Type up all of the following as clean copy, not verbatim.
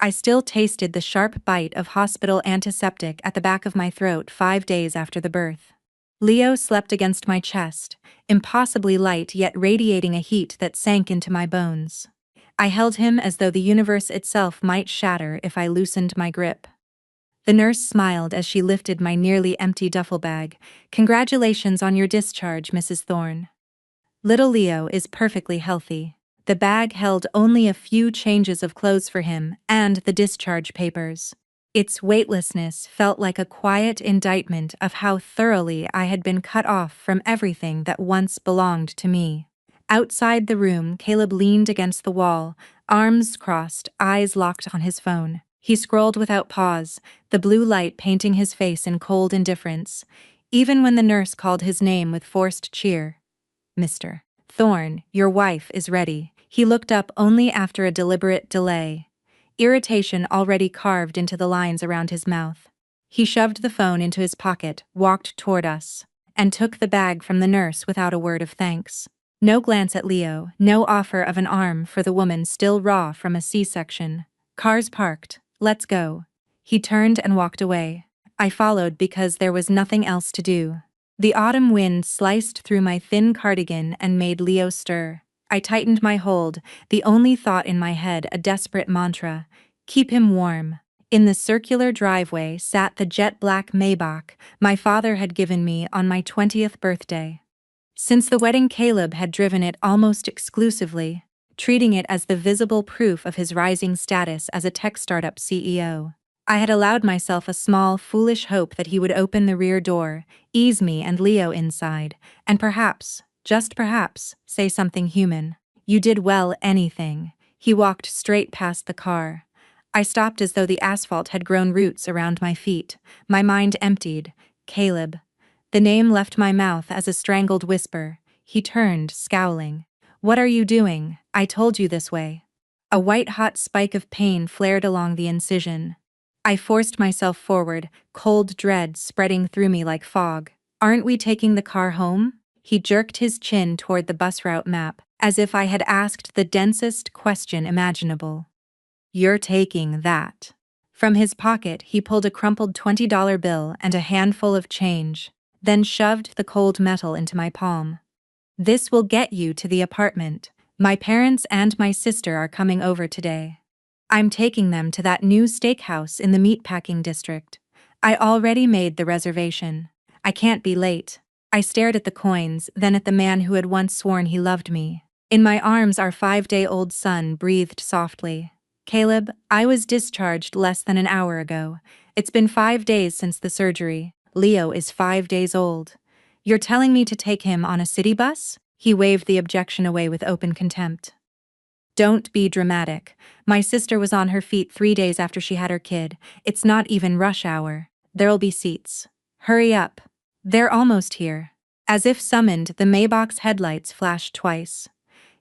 I still tasted the sharp bite of hospital antiseptic at the back of my throat 5 days after the birth. Leo slept against my chest, impossibly light yet radiating a heat that sank into my bones. I held him as though the universe itself might shatter if I loosened my grip. The nurse smiled as she lifted my nearly empty duffel bag. "Congratulations on your discharge, Mrs. Thorne. Little Leo is perfectly healthy." The bag held only a few changes of clothes for him and the discharge papers. Its weightlessness felt like a quiet indictment of how thoroughly I had been cut off from everything that once belonged to me. Outside the room, Caleb leaned against the wall, arms crossed, eyes locked on his phone. He scrolled without pause, the blue light painting his face in cold indifference, even when the nurse called his name with forced cheer. "Mr. Thorne, your wife is ready." He looked up only after a deliberate delay, irritation already carved into the lines around his mouth. He shoved the phone into his pocket, walked toward us, and took the bag from the nurse without a word of thanks. No glance at Leo, no offer of an arm for the woman still raw from a C-section. "Car's parked, let's go." He turned and walked away. I followed because there was nothing else to do. The autumn wind sliced through my thin cardigan and made Leo stir. I tightened my hold, the only thought in my head a desperate mantra: keep him warm. In the circular driveway sat the jet-black Maybach my father had given me on my 20th birthday. Since the wedding, Caleb had driven it almost exclusively, treating it as the visible proof of his rising status as a tech startup CEO. I had allowed myself a small, foolish hope that he would open the rear door, ease me and Leo inside, and perhaps, just perhaps, say something human. "You did well, anything." He walked straight past the car. I stopped as though the asphalt had grown roots around my feet. My mind emptied. "Caleb." The name left my mouth as a strangled whisper. He turned, scowling. "What are you doing? I told you this way." A white-hot spike of pain flared along the incision. I forced myself forward, cold dread spreading through me like fog. "Aren't we taking the car home?" He jerked his chin toward the bus route map, as if I had asked the densest question imaginable. "You're taking that." From his pocket, he pulled a crumpled $20 bill and a handful of change, then shoved the cold metal into my palm. "This will get you to the apartment. My parents and my sister are coming over today. I'm taking them to that new steakhouse in the meatpacking district. I already made the reservation. I can't be late." I stared at the coins, then at the man who had once sworn he loved me. In my arms, our 5-day-old son breathed softly. "Caleb, I was discharged less than an hour ago. It's been 5 days since the surgery. Leo is 5 days old. You're telling me to take him on a city bus?" He waved the objection away with open contempt. "Don't be dramatic. My sister was on her feet 3 days after she had her kid. It's not even rush hour. There'll be seats. Hurry up. They're almost here." As if summoned, the Maybach's headlights flashed twice.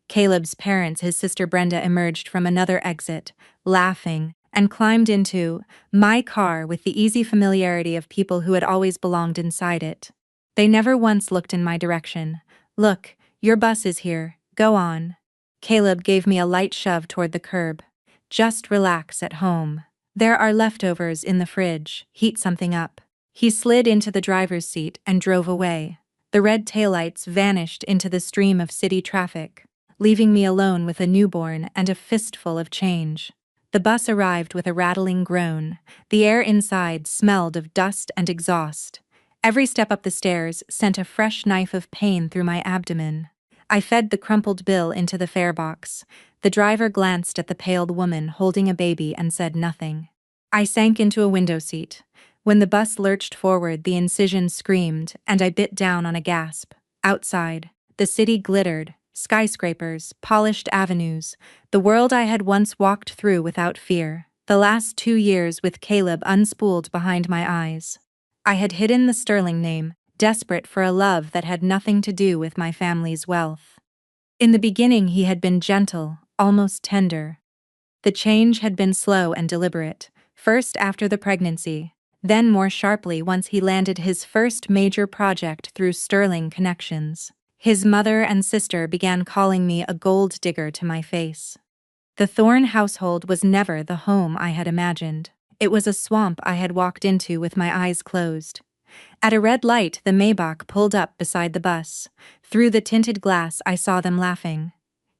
Caleb's parents, his sister Brenda, emerged from another exit, laughing, and climbed into my car with the easy familiarity of people who had always belonged inside it. They never once looked in my direction. "Look, your bus is here. Go on." Caleb gave me a light shove toward the curb. "Just relax at home. There are leftovers in the fridge. Heat something up." He slid into the driver's seat and drove away. The red taillights vanished into the stream of city traffic, leaving me alone with a newborn and a fistful of change. The bus arrived with a rattling groan. The air inside smelled of dust and exhaust. Every step up the stairs sent a fresh knife of pain through my abdomen. I fed the crumpled bill into the fare box. The driver glanced at the paled woman holding a baby and said nothing. I sank into a window seat. When the bus lurched forward, the incision screamed, and I bit down on a gasp. Outside, the city glittered. Skyscrapers, polished avenues, the world I had once walked through without fear. The last 2 years with Caleb unspooled behind my eyes. I had hidden the Sterling name, desperate for a love that had nothing to do with my family's wealth. In the beginning he had been gentle, almost tender. The change had been slow and deliberate, first after the pregnancy, then more sharply once he landed his first major project through Sterling connections. His mother and sister began calling me a gold digger to my face. The Thorne household was never the home I had imagined. It was a swamp I had walked into with my eyes closed. At a red light, the Maybach pulled up beside the bus. Through the tinted glass, I saw them laughing.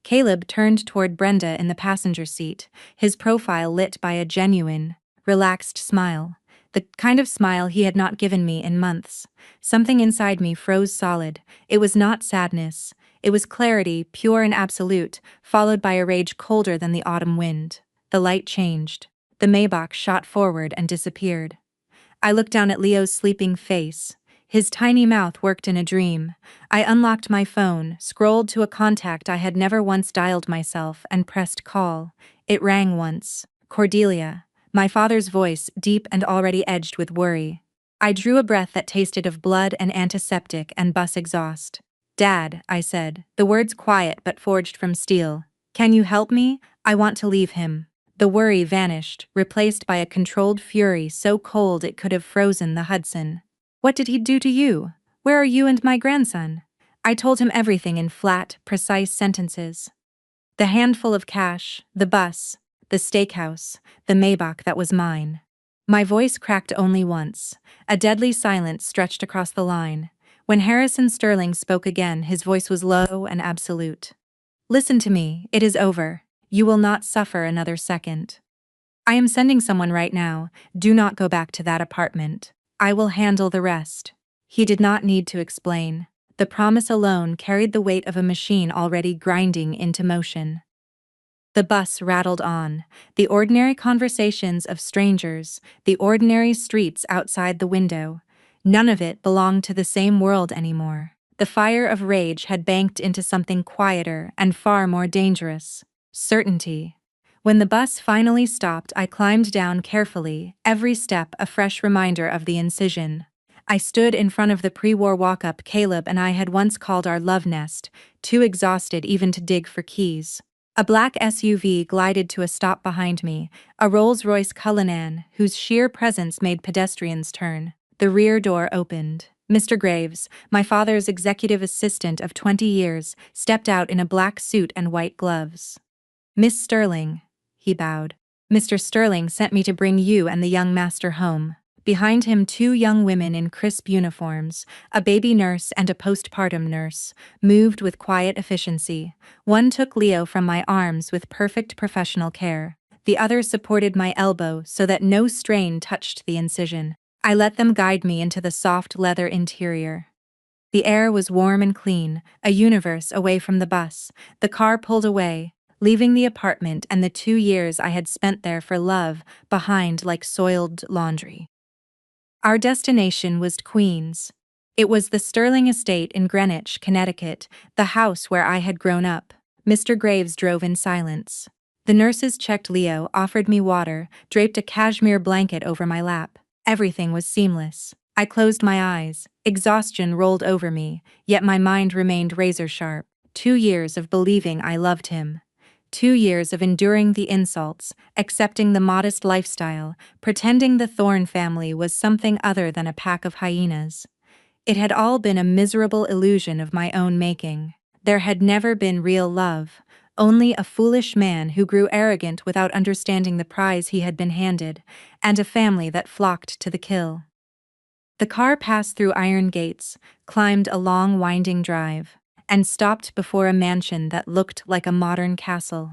Caleb turned toward Brenda in the passenger seat, his profile lit by a genuine, relaxed smile. The kind of smile he had not given me in months. Something inside me froze solid. It was not sadness. It was clarity, pure and absolute, followed by a rage colder than the autumn wind. The light changed. The Maybach shot forward and disappeared. I looked down at Leo's sleeping face. His tiny mouth worked in a dream. I unlocked my phone, scrolled to a contact I had never once dialed myself, and pressed call. It rang once. Cordelia. My father's voice, deep and already edged with worry. I drew a breath that tasted of blood and antiseptic and bus exhaust. Dad, I said, the words quiet but forged from steel. Can you help me? I want to leave him. The worry vanished, replaced by a controlled fury so cold it could have frozen the Hudson. What did he do to you? Where are you and my grandson? I told him everything in flat, precise sentences. The handful of cash, the bus, the steakhouse, the Maybach that was mine. My voice cracked only once. A deadly silence stretched across the line. When Harrison Sterling spoke again, his voice was low and absolute. Listen to me, it is over. You will not suffer another second. I am sending someone right now. Do not go back to that apartment. I will handle the rest. He did not need to explain. The promise alone carried the weight of a machine already grinding into motion. The bus rattled on. The ordinary conversations of strangers, the ordinary streets outside the window. None of it belonged to the same world anymore. The fire of rage had banked into something quieter and far more dangerous. Certainty. When the bus finally stopped, I climbed down carefully, every step a fresh reminder of the incision. I stood in front of the pre-war walk-up Caleb and I had once called our love nest, too exhausted even to dig for keys. A black SUV glided to a stop behind me, a Rolls-Royce Cullinan, whose sheer presence made pedestrians turn. The rear door opened. Mr. Graves, my father's executive assistant of 20 years, stepped out in a black suit and white gloves. Miss Sterling, he bowed. Mr. Sterling sent me to bring you and the young master home. Behind him, two young women in crisp uniforms, a baby nurse and a postpartum nurse, moved with quiet efficiency. One took Leo from my arms with perfect professional care. The other supported my elbow so that no strain touched the incision. I let them guide me into the soft leather interior. The air was warm and clean, a universe away from the bus. The car pulled away, leaving the apartment and the 2 years I had spent there for love behind like soiled laundry. Our destination was Queens. It was the Sterling estate in Greenwich, Connecticut, the house where I had grown up. Mr. Graves drove in silence. The nurses checked Leo, offered me water, draped a cashmere blanket over my lap. Everything was seamless. I closed my eyes. Exhaustion rolled over me, yet my mind remained razor-sharp. 2 years of believing I loved him. 2 years of enduring the insults, accepting the modest lifestyle, pretending the Thorne family was something other than a pack of hyenas. It had all been a miserable illusion of my own making. There had never been real love, only a foolish man who grew arrogant without understanding the prize he had been handed, and a family that flocked to the kill. The car passed through iron gates, climbed a long winding drive, and stopped before a mansion that looked like a modern castle.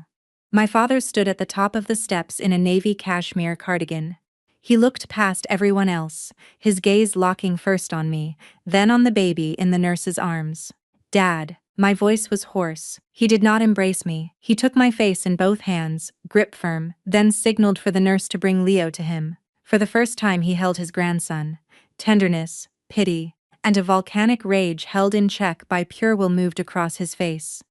My father stood at the top of the steps in a navy cashmere cardigan. He looked past everyone else, his gaze locking first on me, then on the baby in the nurse's arms. Dad, my voice was hoarse. He did not embrace me. He took my face in both hands, grip firm, then signaled for the nurse to bring Leo to him. For the first time he held his grandson. Tenderness, pity, and a volcanic rage held in check by pure will moved across his face.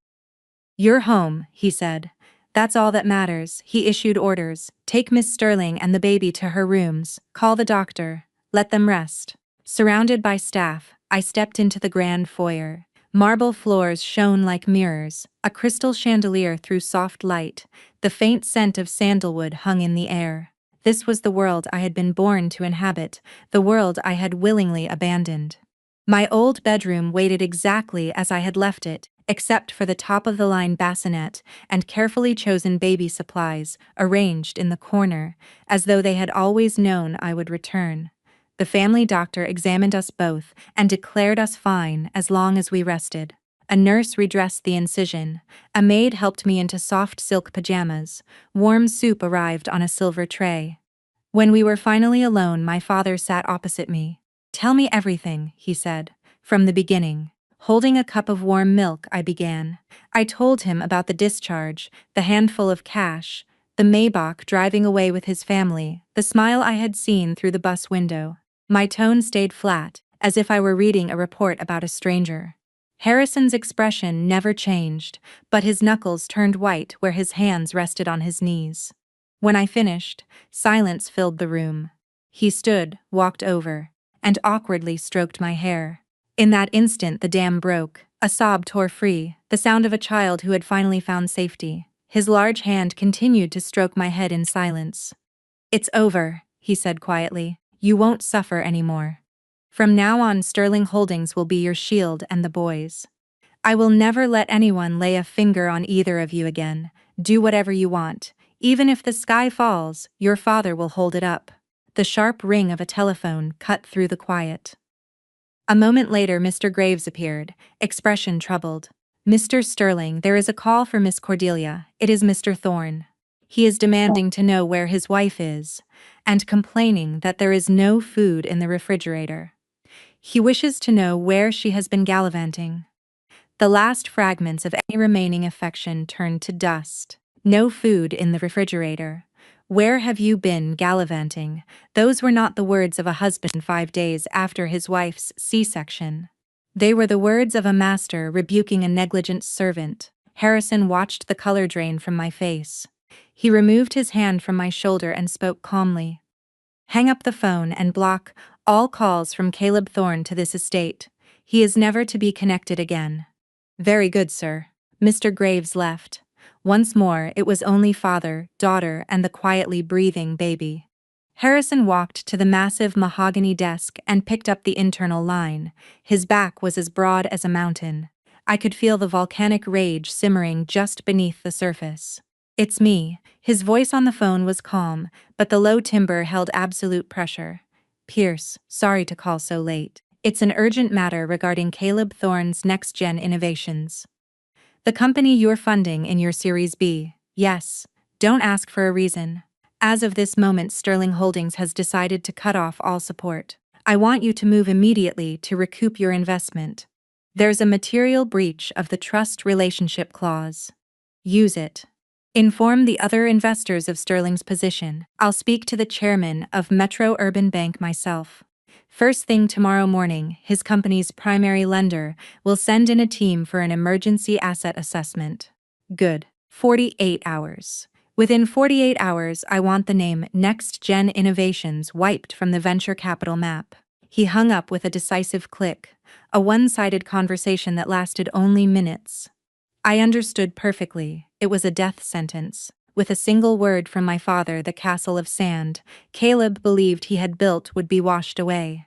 You're home, he said. That's all that matters. He issued orders. Take Miss Sterling and the baby to her rooms. Call the doctor. Let them rest. Surrounded by staff, I stepped into the grand foyer. Marble floors shone like mirrors, a crystal chandelier threw soft light, the faint scent of sandalwood hung in the air. This was the world I had been born to inhabit, the world I had willingly abandoned. My old bedroom waited exactly as I had left it, except for the top-of-the-line bassinet and carefully chosen baby supplies arranged in the corner, as though they had always known I would return. The family doctor examined us both and declared us fine as long as we rested. A nurse redressed the incision, a maid helped me into soft silk pajamas, warm soup arrived on a silver tray. When we were finally alone, my father sat opposite me. "Tell me everything," he said, "from the beginning." Holding a cup of warm milk, I began. I told him about the discharge, the handful of cash, the Maybach driving away with his family, the smile I had seen through the bus window. My tone stayed flat, as if I were reading a report about a stranger. Harrison's expression never changed, but his knuckles turned white where his hands rested on his knees. When I finished, silence filled the room. He stood, walked over, and awkwardly stroked my hair. In that instant the dam broke, a sob tore free, the sound of a child who had finally found safety. His large hand continued to stroke my head in silence. "It's over," he said quietly. "You won't suffer anymore. From now on, Sterling Holdings will be your shield and the boys. I will never let anyone lay a finger on either of you again. Do whatever you want. Even if the sky falls, your father will hold it up." The sharp ring of a telephone cut through the quiet. A moment later, Mr. Graves appeared, expression troubled. "Mr. Sterling, there is a call for Miss Cordelia. It is Mr. Thorne. He is demanding to know where his wife is, and complaining that there is no food in the refrigerator. He wishes to know where she has been gallivanting." The last fragments of any remaining affection turned to dust. No food in the refrigerator. Where have you been gallivanting? Those were not the words of a husband 5 days after his wife's C-section. They were the words of a master rebuking a negligent servant. Harrison watched the color drain from my face. He removed his hand from my shoulder and spoke calmly. "Hang up the phone and block all calls from Caleb Thorne to this estate. He is never to be connected again." "Very good, sir." Mr. Graves left. Once more, it was only father, daughter, and the quietly breathing baby. Harrison walked to the massive mahogany desk and picked up the internal line. His back was as broad as a mountain. I could feel the volcanic rage simmering just beneath the surface. "It's me." His voice on the phone was calm, but the low timbre held absolute pressure. "Pierce, sorry to call so late. It's an urgent matter regarding Caleb Thorne's next-gen innovations. The company you're funding in your Series B. Yes. Don't ask for a reason. As of this moment, Sterling Holdings has decided to cut off all support. I want you to move immediately to recoup your investment. There's a material breach of the trust relationship clause. Use it. Inform the other investors of Sterling's position. I'll speak to the chairman of Metro Urban Bank myself. First thing tomorrow morning, his company's primary lender will send in a team for an emergency asset assessment." "Good. 48 hours. Within 48 hours, I want the name Next Gen Innovations wiped from the venture capital map." He hung up with a decisive click, a one-sided conversation that lasted only minutes. I understood perfectly. It was a death sentence. With a single word from my father, the castle of sand Caleb believed he had built would be washed away.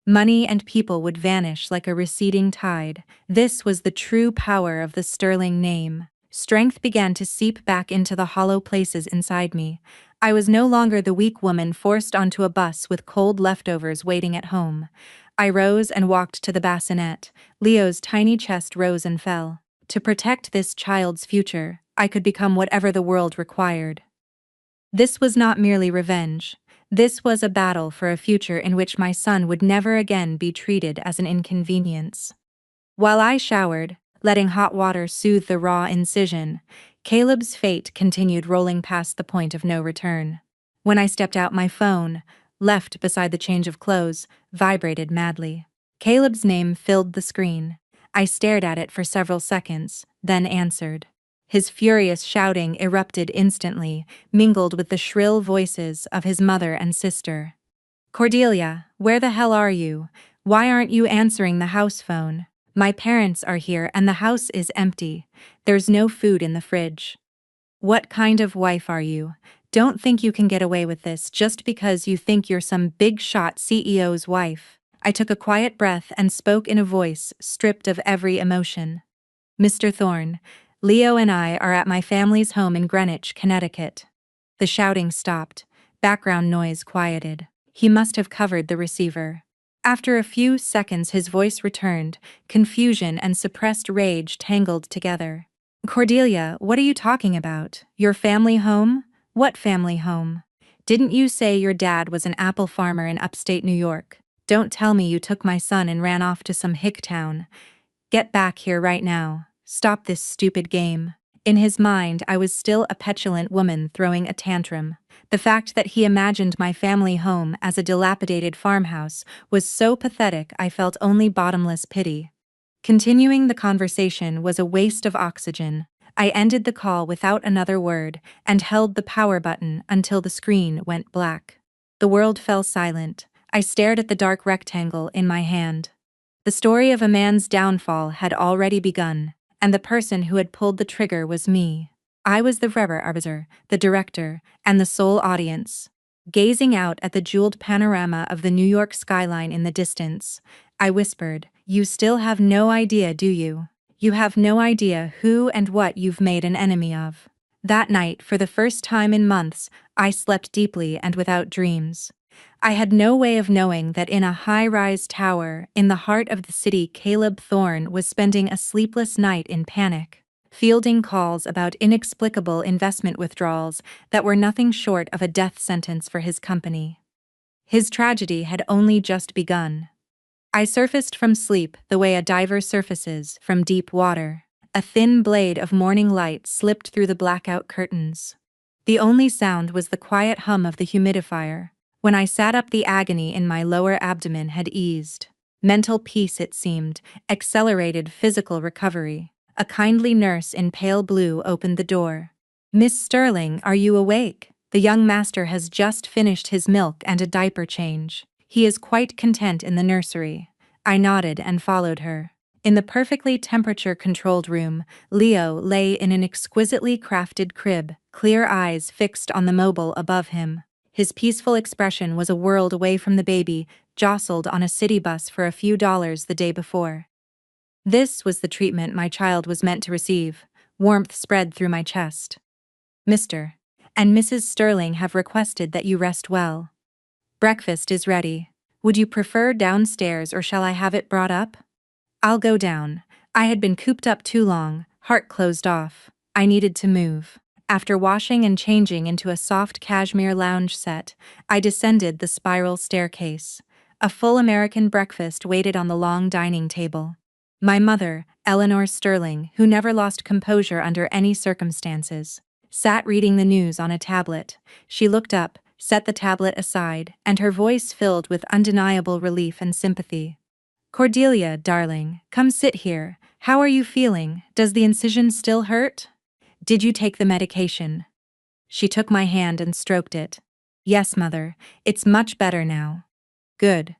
Money and people would vanish like a receding tide. This was the true power of the Sterling name. Strength began to seep back into the hollow places inside me. I was no longer the weak woman forced onto a bus with cold leftovers waiting at home. I rose and walked to the bassinet. Leo's tiny chest rose and fell. To protect this child's future, I could become whatever the world required. This was not merely revenge. This was a battle for a future in which my son would never again be treated as an inconvenience. While I showered, letting hot water soothe the raw incision, Caleb's fate continued rolling past the point of no return. When I stepped out, my phone, left beside the change of clothes, vibrated madly. Caleb's name filled the screen. I stared at it for several seconds, then answered. His furious shouting erupted instantly, mingled with the shrill voices of his mother and sister. "Cordelia, where the hell are you? Why aren't you answering the house phone? My parents are here and the house is empty. There's no food in the fridge. What kind of wife are you? Don't think you can get away with this just because you think you're some big-shot CEO's wife." I took a quiet breath and spoke in a voice stripped of every emotion. Mr. Thorne, Leo and I are at my family's home in Greenwich, Connecticut. The shouting stopped. Background noise quieted. He must have covered the receiver. After a few seconds his voice returned, confusion and suppressed rage tangled together. Cordelia, what are you talking about? Your family home? What family home? Didn't you say your dad was an apple farmer in upstate New York? Don't tell me you took my son and ran off to some hick town. Get back here right now. Stop this stupid game. In his mind, I was still a petulant woman throwing a tantrum. The fact that he imagined my family home as a dilapidated farmhouse was so pathetic I felt only bottomless pity. Continuing the conversation was a waste of oxygen. I ended the call without another word and held the power button until the screen went black. The world fell silent. I stared at the dark rectangle in my hand. The story of a man's downfall had already begun, and the person who had pulled the trigger was me. I was the arbiter, the director, and the sole audience. Gazing out at the jeweled panorama of the New York skyline in the distance, I whispered, "You still have no idea, do you? You have no idea who and what you've made an enemy of." That night, for the first time in months, I slept deeply and without dreams. I had no way of knowing that in a high-rise tower in the heart of the city Caleb Thorne was spending a sleepless night in panic, fielding calls about inexplicable investment withdrawals that were nothing short of a death sentence for his company. His tragedy had only just begun. I surfaced from sleep the way a diver surfaces from deep water. A thin blade of morning light slipped through the blackout curtains. The only sound was the quiet hum of the humidifier. When I sat up, the agony in my lower abdomen had eased. Mental peace, it seemed, accelerated physical recovery. A kindly nurse in pale blue opened the door. "Miss Sterling, are you awake? The young master has just finished his milk and a diaper change. He is quite content in the nursery." I nodded and followed her. In the perfectly temperature-controlled room, Leo lay in an exquisitely crafted crib, clear eyes fixed on the mobile above him. His peaceful expression was a world away from the baby, jostled on a city bus for a few dollars the day before. This was the treatment my child was meant to receive. Warmth spread through my chest. "Mr. and Mrs. Sterling have requested that you rest well. Breakfast is ready. Would you prefer downstairs or shall I have it brought up?" "I'll go down. I had been cooped up too long, heart closed off. I needed to move." After washing and changing into a soft cashmere lounge set, I descended the spiral staircase. A full American breakfast waited on the long dining table. My mother, Eleanor Sterling, who never lost composure under any circumstances, sat reading the news on a tablet. She looked up, set the tablet aside, and her voice filled with undeniable relief and sympathy. "Cordelia, darling, come sit here. How are you feeling? Does the incision still hurt? Did you take the medication?" She took my hand and stroked it. "Yes, Mother, it's much better now." "Good.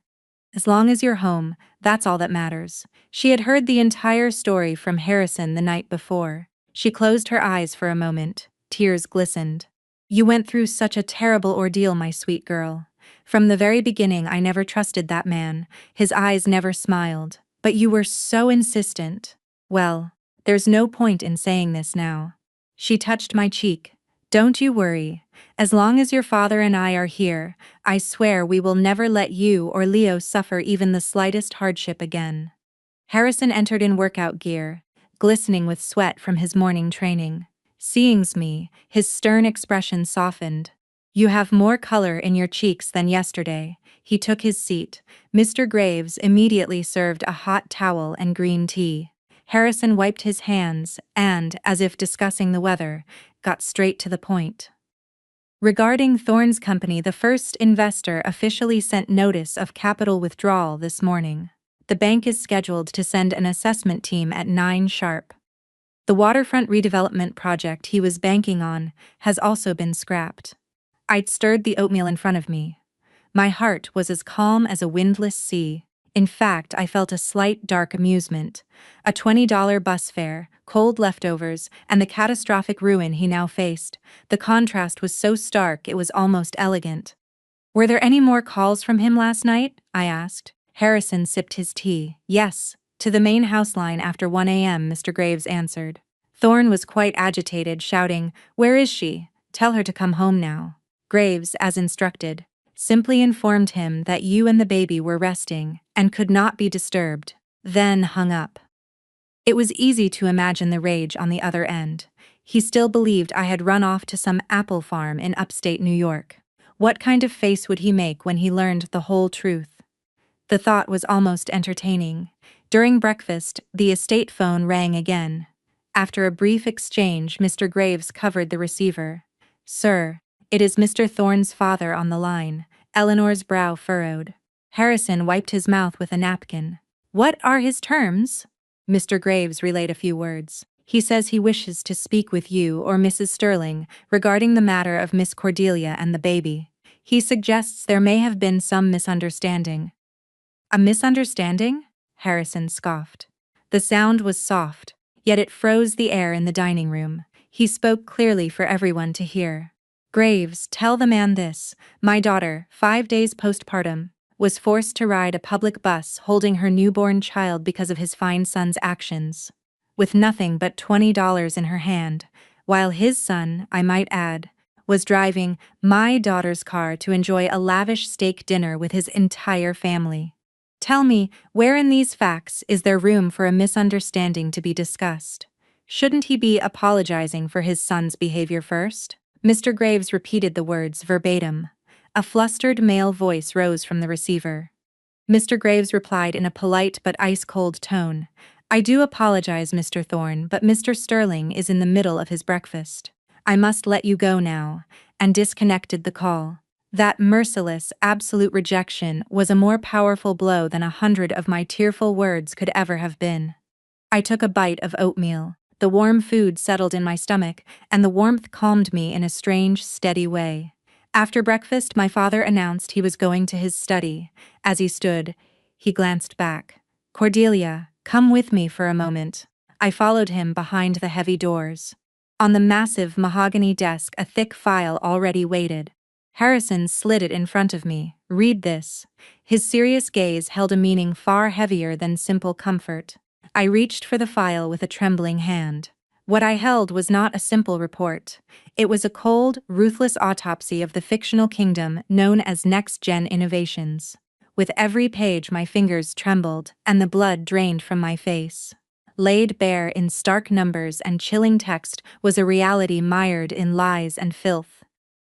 As long as you're home, that's all that matters." She had heard the entire story from Harrison the night before. She closed her eyes for a moment. Tears glistened. "You went through such a terrible ordeal, my sweet girl. From the very beginning I never trusted that man. His eyes never smiled. But you were so insistent. Well, there's no point in saying this now." She touched my cheek. "Don't you worry. As long as your father and I are here, I swear we will never let you or Leo suffer even the slightest hardship again." Harrison entered in workout gear, glistening with sweat from his morning training. Seeing me, his stern expression softened. "You have more color in your cheeks than yesterday." He took his seat. Mr. Graves immediately served a hot towel and green tea. Harrison wiped his hands and, as if discussing the weather, got straight to the point. "Regarding Thorne's company, the first investor officially sent notice of capital withdrawal this morning. The bank is scheduled to send an assessment team at 9 sharp. The waterfront redevelopment project he was banking on has also been scrapped." I'd stirred the oatmeal in front of me. My heart was as calm as a windless sea. In fact, I felt a slight dark amusement. A $20 bus fare, cold leftovers, and the catastrophic ruin he now faced. The contrast was so stark it was almost elegant. "Were there any more calls from him last night?" I asked. Harrison sipped his tea. "Yes, To the main house line after 1 a.m., Mr. Graves answered. Thorne was quite agitated, shouting, "Where is she? Tell her to come home now." Graves, as instructed, simply informed him that you and the baby were resting and could not be disturbed, then hung up. It was easy to imagine the rage on the other end. He still believed I had run off to some apple farm in upstate New York. What kind of face would he make when he learned the whole truth? The thought was almost entertaining. During breakfast, the estate phone rang again. After a brief exchange, Mr. Graves covered the receiver. "Sir, it is Mr. Thorne's father on the line." Eleanor's brow furrowed. Harrison wiped his mouth with a napkin. "What are his terms?" Mr. Graves relayed a few words. "He says he wishes to speak with you or Mrs. Sterling regarding the matter of Miss Cordelia and the baby. He suggests there may have been some misunderstanding." "A misunderstanding?" Harrison scoffed. The sound was soft, yet it froze the air in the dining room. He spoke clearly for everyone to hear. "Graves, tell the man this. My daughter, 5 days postpartum, was forced to ride a public bus holding her newborn child because of his fine son's actions. With nothing but $20 in her hand, while his son, I might add, was driving my daughter's car to enjoy a lavish steak dinner with his entire family. Tell me, where in these facts is there room for a misunderstanding to be discussed? Shouldn't he be apologizing for his son's behavior first?" Mr. Graves repeated the words verbatim. A flustered male voice rose from the receiver. Mr. Graves replied in a polite but ice-cold tone, "I do apologize, Mr. Thorne, but Mr. Sterling is in the middle of his breakfast. I must let you go now," and disconnected the call. That merciless, absolute rejection was a more powerful blow than 100 of my tearful words could ever have been. I took a bite of oatmeal. The warm food settled in my stomach, and the warmth calmed me in a strange, steady way. After breakfast, my father announced he was going to his study. As he stood, he glanced back. "Cordelia, come with me for a moment." I followed him behind the heavy doors. On the massive mahogany desk, a thick file already waited. Harrison slid it in front of me. "Read this." His serious gaze held a meaning far heavier than simple comfort. I reached for the file with a trembling hand. What I held was not a simple report. It was a cold, ruthless autopsy of the fictional kingdom known as Next Gen Innovations. With every page my fingers trembled, and the blood drained from my face. Laid bare in stark numbers and chilling text was a reality mired in lies and filth.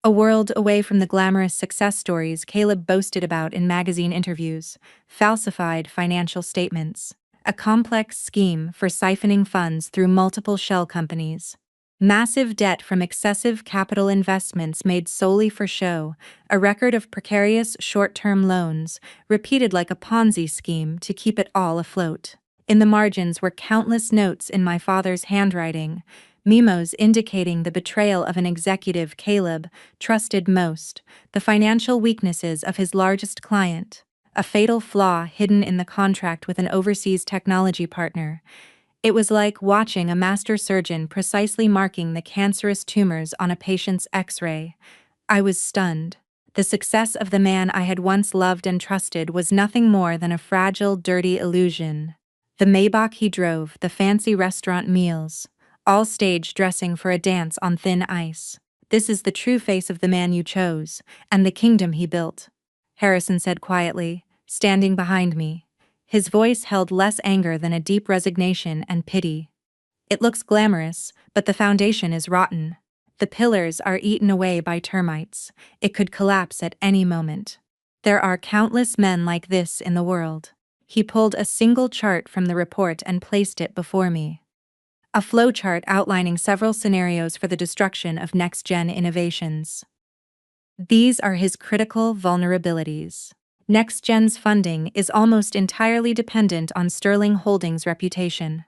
A world away from the glamorous success stories Caleb boasted about in magazine interviews, falsified financial statements, a complex scheme for siphoning funds through multiple shell companies, massive debt from excessive capital investments made solely for show, a record of precarious short-term loans, repeated like a Ponzi scheme to keep it all afloat. In the margins were countless notes in my father's handwriting, memos indicating the betrayal of an executive Caleb trusted most, the financial weaknesses of his largest client, a fatal flaw hidden in the contract with an overseas technology partner. It was like watching a master surgeon precisely marking the cancerous tumors on a patient's X-ray. I was stunned. The success of the man I had once loved and trusted was nothing more than a fragile, dirty illusion. The Maybach he drove, the fancy restaurant meals, all stage dressing for a dance on thin ice. "This is the true face of the man you chose, and the kingdom he built," Harrison said quietly, standing behind me. His voice held less anger than a deep resignation and pity. "It looks glamorous, but the foundation is rotten. The pillars are eaten away by termites. It could collapse at any moment. There are countless men like this in the world." He pulled a single chart from the report and placed it before me. A flowchart outlining several scenarios for the destruction of next-gen innovations. These are his critical vulnerabilities. NextGen's funding is almost entirely dependent on Sterling Holdings' reputation.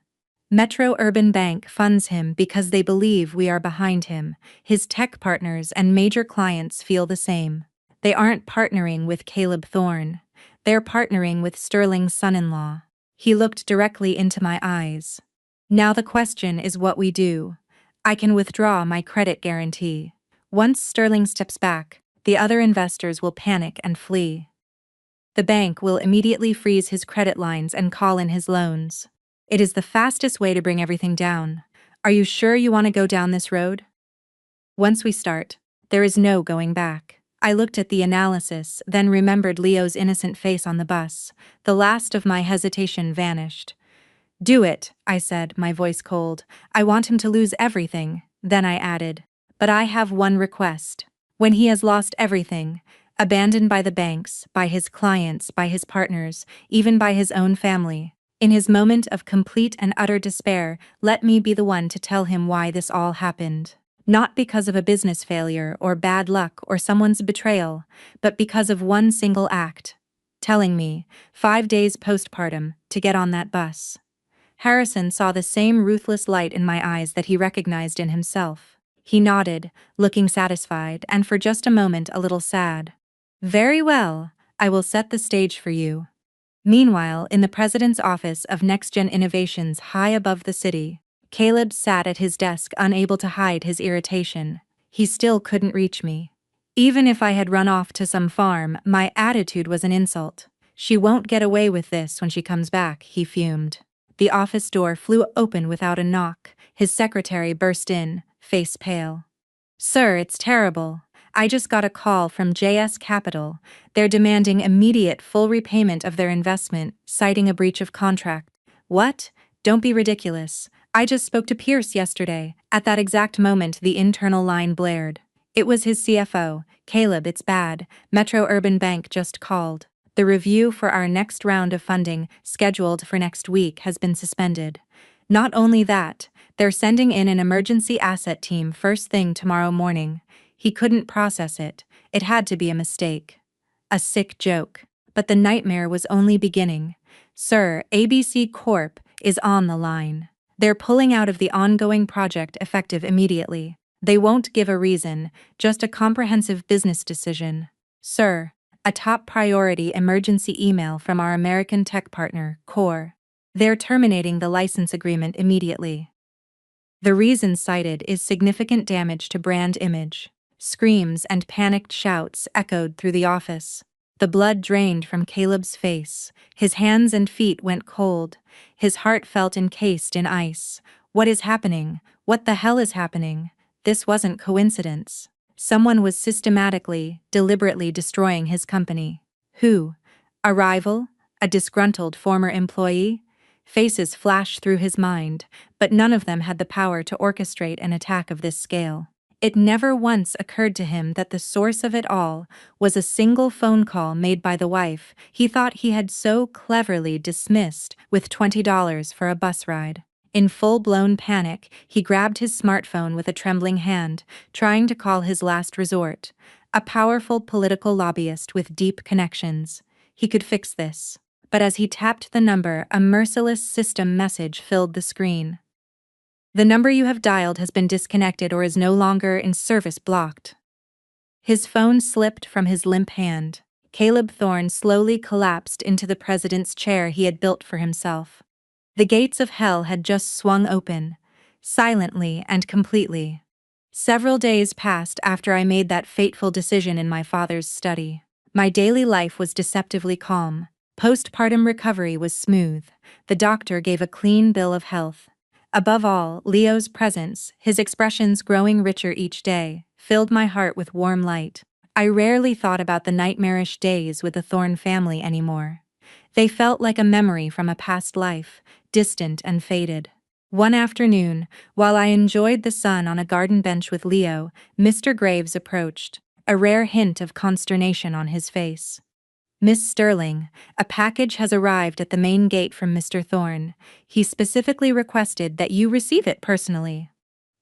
Metro Urban Bank funds him because they believe we are behind him. His tech partners and major clients feel the same. They aren't partnering with Caleb Thorne. They're partnering with Sterling's son-in-law. He looked directly into my eyes. "Now the question is what we do. I can withdraw my credit guarantee. Once Sterling steps back, the other investors will panic and flee. The bank will immediately freeze his credit lines and call in his loans. It is the fastest way to bring everything down. Are you sure you want to go down this road? Once we start, there is no going back. I looked at the analysis, then remembered Leo's innocent face on the bus. The last of my hesitation vanished. Do it, I said, my voice cold. I want him to lose everything. Then I added, but I have one request. When he has lost everything, abandoned by the banks, by his clients, by his partners, even by his own family, in his moment of complete and utter despair, let me be the one to tell him why this all happened. Not because of a business failure or bad luck or someone's betrayal, but because of one single act. Telling me, 5 days postpartum, to get on that bus. Harrison saw the same ruthless light in my eyes that he recognized in himself. He nodded, looking satisfied and for just a moment a little sad. Very well, I will set the stage for you. Meanwhile, in the president's office of NextGen Innovations high above the city, Caleb sat at his desk unable to hide his irritation. He still couldn't reach me. Even if I had run off to some farm, my attitude was an insult. She won't get away with this when she comes back, he fumed. The office door flew open without a knock. His secretary burst in, face pale. Sir, it's terrible. I just got a call from JS Capital. They're demanding immediate full repayment of their investment, citing a breach of contract. What? Don't be ridiculous. I just spoke to Pierce yesterday. At that exact moment, the internal line blared. It was his CFO. Caleb, it's bad. Metro Urban Bank just called. The review for our next round of funding, scheduled for next week, has been suspended. Not only that, they're sending in an emergency asset team first thing tomorrow morning. He couldn't process it. It had to be a mistake. A sick joke. But the nightmare was only beginning. Sir, ABC Corp is on the line. They're pulling out of the ongoing project effective immediately. They won't give a reason, just a comprehensive business decision. Sir, a top priority emergency email from our American tech partner, Core. They're terminating the license agreement immediately. The reason cited is significant damage to brand image. Screams and panicked shouts echoed through the office. The blood drained from Caleb's face. His hands and feet went cold. His heart felt encased in ice. What is happening? What the hell is happening? This wasn't coincidence. Someone was systematically, deliberately destroying his company. Who? A rival? A disgruntled former employee? Faces flashed through his mind, but none of them had the power to orchestrate an attack of this scale. It never once occurred to him that the source of it all was a single phone call made by the wife he thought he had so cleverly dismissed with $20 for a bus ride. In full-blown panic, he grabbed his smartphone with a trembling hand, trying to call his last resort, a powerful political lobbyist with deep connections. He could fix this. But as he tapped the number, a merciless system message filled the screen. The number you have dialed has been disconnected or is no longer in service blocked. His phone slipped from his limp hand. Caleb Thorne slowly collapsed into the president's chair he had built for himself. The gates of hell had just swung open, silently and completely. Several days passed after I made that fateful decision in my father's study. My daily life was deceptively calm. Postpartum recovery was smooth. The doctor gave a clean bill of health. Above all, Leo's presence, his expressions growing richer each day, filled my heart with warm light. I rarely thought about the nightmarish days with the Thorne family anymore. They felt like a memory from a past life, distant and faded. One afternoon, while I enjoyed the sun on a garden bench with Leo, Mr. Graves approached, a rare hint of consternation on his face. Miss Sterling, a package has arrived at the main gate from Mr. Thorne. He specifically requested that you receive it personally.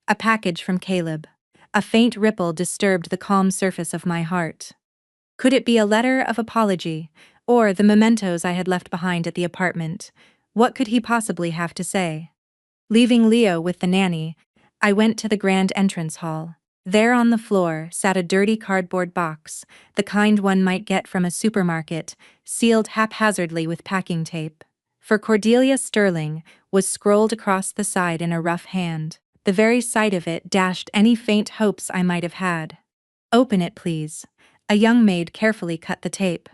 A package from Caleb. A faint ripple disturbed the calm surface of my heart. Could it be a letter of apology, or the mementos I had left behind at the apartment? What could he possibly have to say? Leaving Leo with the nanny, I went to the grand entrance hall. There on the floor sat a dirty cardboard box, the kind one might get from a supermarket, sealed haphazardly with packing tape. For Cordelia Sterling was scrolled across the side in a rough hand. The very sight of it dashed any faint hopes I might have had. Open it, please. A young maid carefully cut the tape.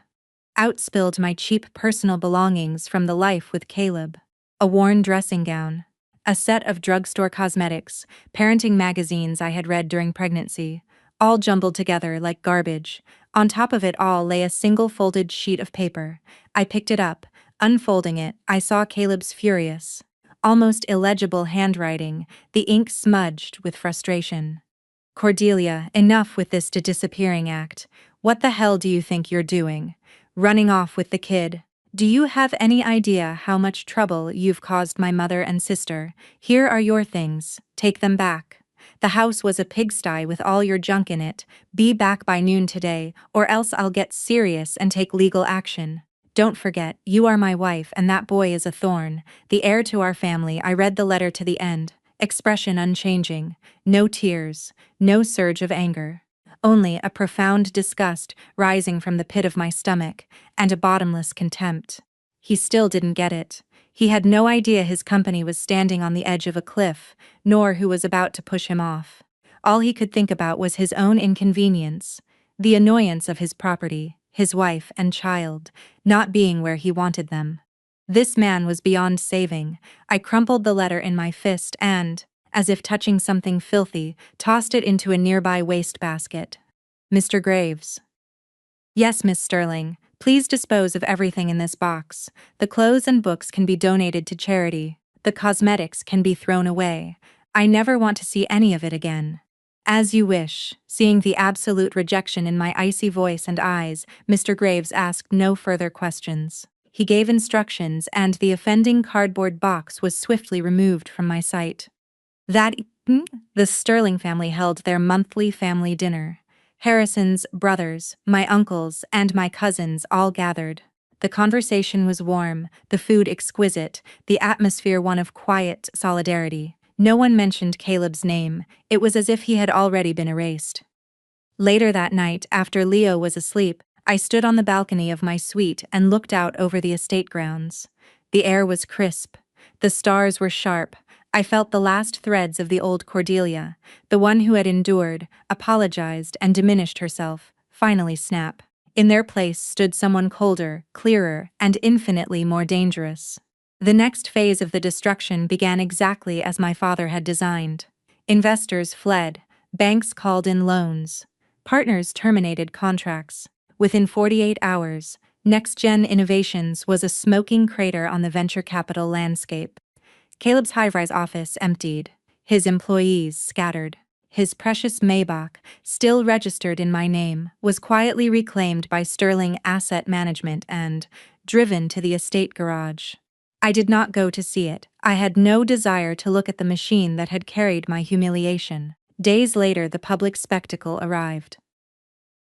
outspilled my cheap personal belongings from the life with Caleb. A worn dressing gown, a set of drugstore cosmetics, parenting magazines I had read during pregnancy, all jumbled together like garbage. On top of it all lay a single folded sheet of paper. I picked it up. Unfolding it, I saw Caleb's furious, almost illegible handwriting, the ink smudged with frustration. Cordelia, enough with this disappearing act. What the hell do you think you're doing? Running off with the kid? Do you have any idea how much trouble you've caused my mother and sister? Here are your things. Take them back. The house was a pigsty with all your junk in it. Be back by noon today, or else I'll get serious and take legal action. Don't forget, you are my wife and that boy is a thorn, the heir to our family. I read the letter to the end, expression unchanging, no tears, no surge of anger. Only a profound disgust rising from the pit of my stomach, and a bottomless contempt. He still didn't get it. He had no idea his company was standing on the edge of a cliff, nor who was about to push him off. All he could think about was his own inconvenience, the annoyance of his property, his wife and child, not being where he wanted them. This man was beyond saving. I crumpled the letter in my fist and, as if touching something filthy, tossed it into a nearby wastebasket. Mr. Graves. Yes, Miss Sterling, please dispose of everything in this box. The clothes and books can be donated to charity. The cosmetics can be thrown away. I never want to see any of it again. As you wish. Seeing the absolute rejection in my icy voice and eyes, Mr. Graves asked no further questions. He gave instructions and the offending cardboard box was swiftly removed from my sight. That evening, the Sterling family held their monthly family dinner. Harrison's brothers, my uncles, and my cousins all gathered. The conversation was warm, the food exquisite, the atmosphere one of quiet solidarity. No one mentioned Caleb's name. It was as if he had already been erased. Later that night, after Leo was asleep, I stood on the balcony of my suite and looked out over the estate grounds. The air was crisp. The stars were sharp. I felt the last threads of the old Cordelia, the one who had endured, apologized, and diminished herself, finally snap. In their place stood someone colder, clearer, and infinitely more dangerous. The next phase of the destruction began exactly as my father had designed. Investors fled, banks called in loans, partners terminated contracts. Within 48 hours, Next-Gen Innovations was a smoking crater on the venture capital landscape. Caleb's high-rise office emptied, his employees scattered. His precious Maybach, still registered in my name, was quietly reclaimed by Sterling Asset Management and driven to the estate garage. I did not go to see it. I had no desire to look at the machine that had carried my humiliation. Days later, the public spectacle arrived.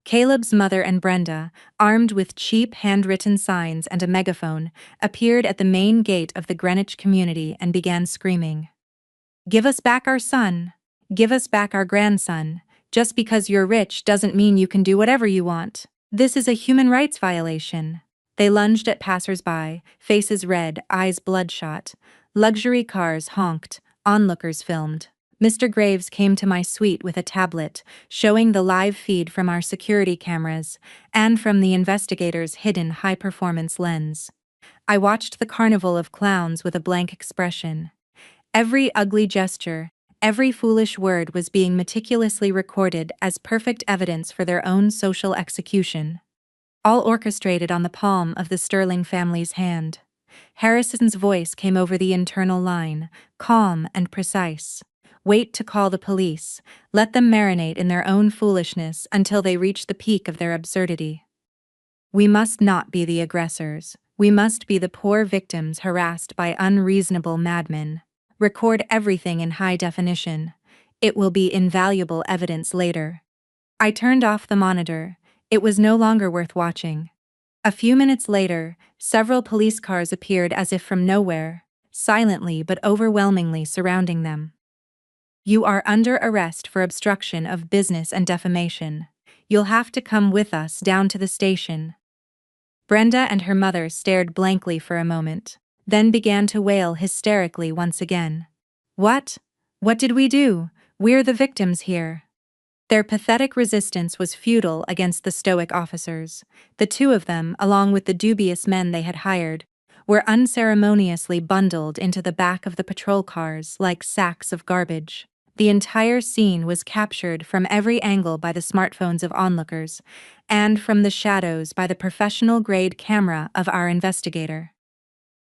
Caleb's mother and Brenda, armed with cheap handwritten signs and a megaphone, appeared at the main gate of the Greenwich community and began screaming. "Give us back our son! Give us back our grandson! Just because you're rich doesn't mean you can do whatever you want. This is a human rights violation." They lunged at passers-by, faces red, eyes bloodshot. Luxury cars honked, onlookers filmed. Mr. Graves came to my suite with a tablet, showing the live feed from our security cameras and from the investigators' hidden high-performance lens. I watched the carnival of clowns with a blank expression. Every ugly gesture, every foolish word was being meticulously recorded as perfect evidence for their own social execution. All orchestrated on the palm of the Sterling family's hand. Harrison's voice came over the internal line, calm and precise. "Wait to call the police. Let them marinate in their own foolishness until they reach the peak of their absurdity. We must not be the aggressors. We must be the poor victims harassed by unreasonable madmen. Record everything in high definition. It will be invaluable evidence later." I turned off the monitor. It was no longer worth watching. A few minutes later, several police cars appeared as if from nowhere, silently but overwhelmingly surrounding them. "You are under arrest for obstruction of business and defamation. You'll have to come with us down to the station." Brenda and her mother stared blankly for a moment, then began to wail hysterically once again. What? What did we do? We're the victims here." Their pathetic resistance was futile against the stoic officers. The two of them, along with the dubious men they had hired, were unceremoniously bundled into the back of the patrol cars like sacks of garbage. The entire scene was captured from every angle by the smartphones of onlookers, and from the shadows by the professional-grade camera of our investigator.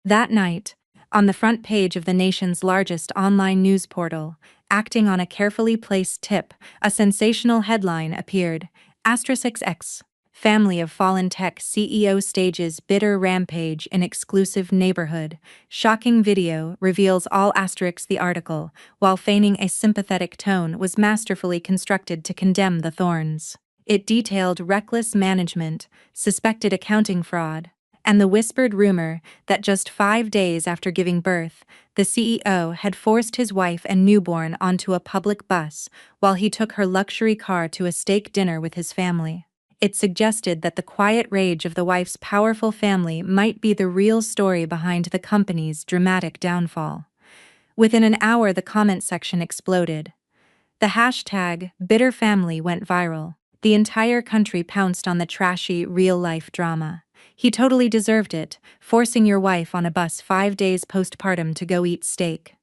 That night, on the front page of the nation's largest online news portal, acting on a carefully placed tip, a sensational headline appeared: *X, family of fallen tech CEO stages bitter rampage in exclusive neighborhood. Shocking video reveals all *. The article, while feigning a sympathetic tone, was masterfully constructed to condemn the Thorns. It detailed reckless management, suspected accounting fraud, and the whispered rumor that just 5 days after giving birth, the CEO had forced his wife and newborn onto a public bus while he took her luxury car to a steak dinner with his family. It suggested that the quiet rage of the wife's powerful family might be the real story behind the company's dramatic downfall. Within an hour, the comment section exploded. The hashtag #BitterFamily went viral. The entire country pounced on the trashy, real-life drama. He totally deserved it, forcing your wife on a bus 5 days postpartum to go eat steak.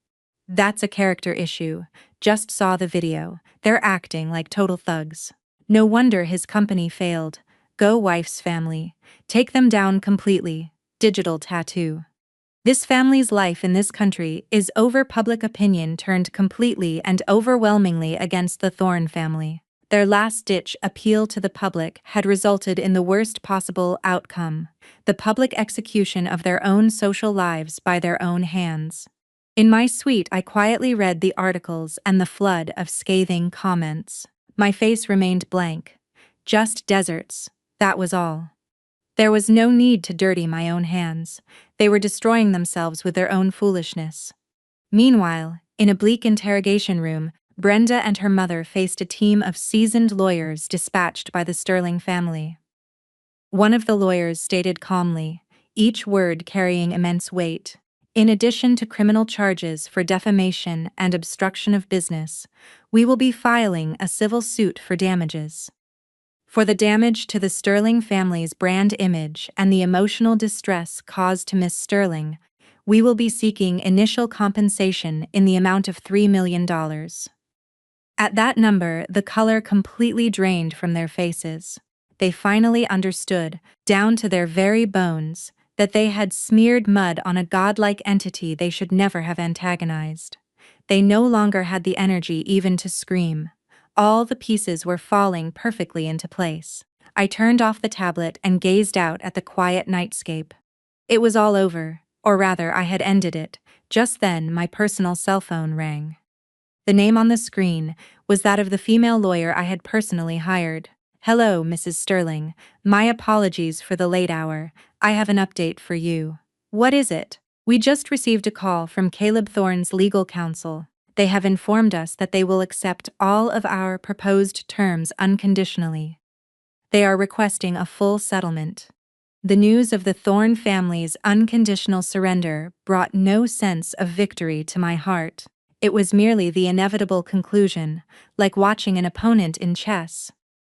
That's a character issue. Just saw the video. They're acting like total thugs. No wonder his company failed. Go wife's family. Take them down completely. Digital tattoo. This family's life in this country is over. Public opinion turned completely and overwhelmingly against the Thorn family. Their last-ditch appeal to the public had resulted in the worst possible outcome: the public execution of their own social lives by their own hands. In my suite, I quietly read the articles and the flood of scathing comments. My face remained blank. Just deserts, that was all. There was no need to dirty my own hands. They were destroying themselves with their own foolishness. Meanwhile, in a bleak interrogation room, Brenda and her mother faced a team of seasoned lawyers dispatched by the Sterling family. One of the lawyers stated calmly, each word carrying immense weight, "In addition to criminal charges for defamation and obstruction of business, we will be filing a civil suit for damages. For the damage to the Sterling family's brand image and the emotional distress caused to Miss Sterling, we will be seeking initial compensation in the amount of $3 million. At that number, the color completely drained from their faces. They finally understood, down to their very bones, that they had smeared mud on a godlike entity they should never have antagonized. They no longer had the energy even to scream. All the pieces were falling perfectly into place. I turned off the tablet and gazed out at the quiet nightscape. It was all over, or rather, I had ended it. Just then, my personal cell phone rang. The name on the screen was that of the female lawyer I had personally hired. "Hello, Mrs. Sterling. My apologies for the late hour. I have an update for you." "What is it?" "We just received a call from Caleb Thorne's legal counsel. They have informed us that they will accept all of our proposed terms unconditionally. They are requesting a full settlement." The news of the Thorne family's unconditional surrender brought no sense of victory to my heart. It was merely the inevitable conclusion, like watching an opponent in chess,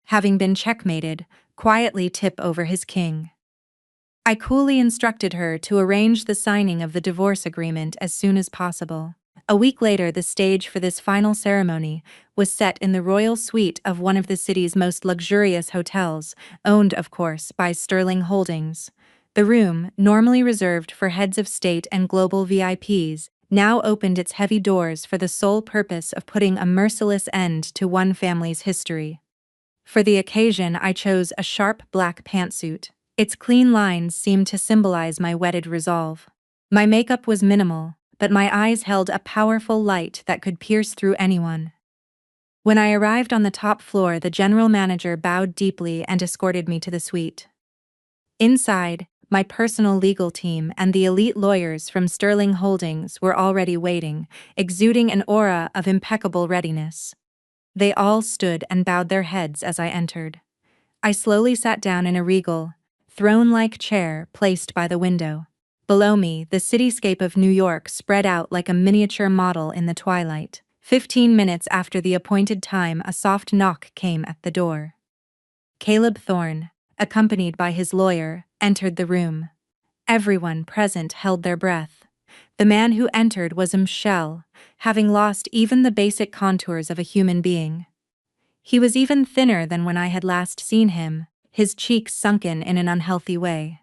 having been checkmated, quietly tip over his king. I coolly instructed her to arrange the signing of the divorce agreement as soon as possible. A week later, the stage for this final ceremony was set in the royal suite of one of the city's most luxurious hotels, owned, of course, by Sterling Holdings. The room, normally reserved for heads of state and global VIPs, now opened its heavy doors for the sole purpose of putting a merciless end to one family's history. For the occasion, I chose a sharp black pantsuit. Its clean lines seemed to symbolize my wedded resolve. My makeup was minimal, but my eyes held a powerful light that could pierce through anyone. When I arrived on the top floor, the general manager bowed deeply and escorted me to the suite. Inside, my personal legal team and the elite lawyers from Sterling Holdings were already waiting, exuding an aura of impeccable readiness. They all stood and bowed their heads as I entered. I slowly sat down in a regal, throne-like chair placed by the window. Below me, the cityscape of New York spread out like a miniature model in the twilight. 15 minutes after the appointed time, a soft knock came at the door. Caleb Thorne, accompanied by his lawyer, entered the room. Everyone present held their breath. The man who entered was Michelle, having lost even the basic contours of a human being. He was even thinner than when I had last seen him, his cheeks sunken in an unhealthy way.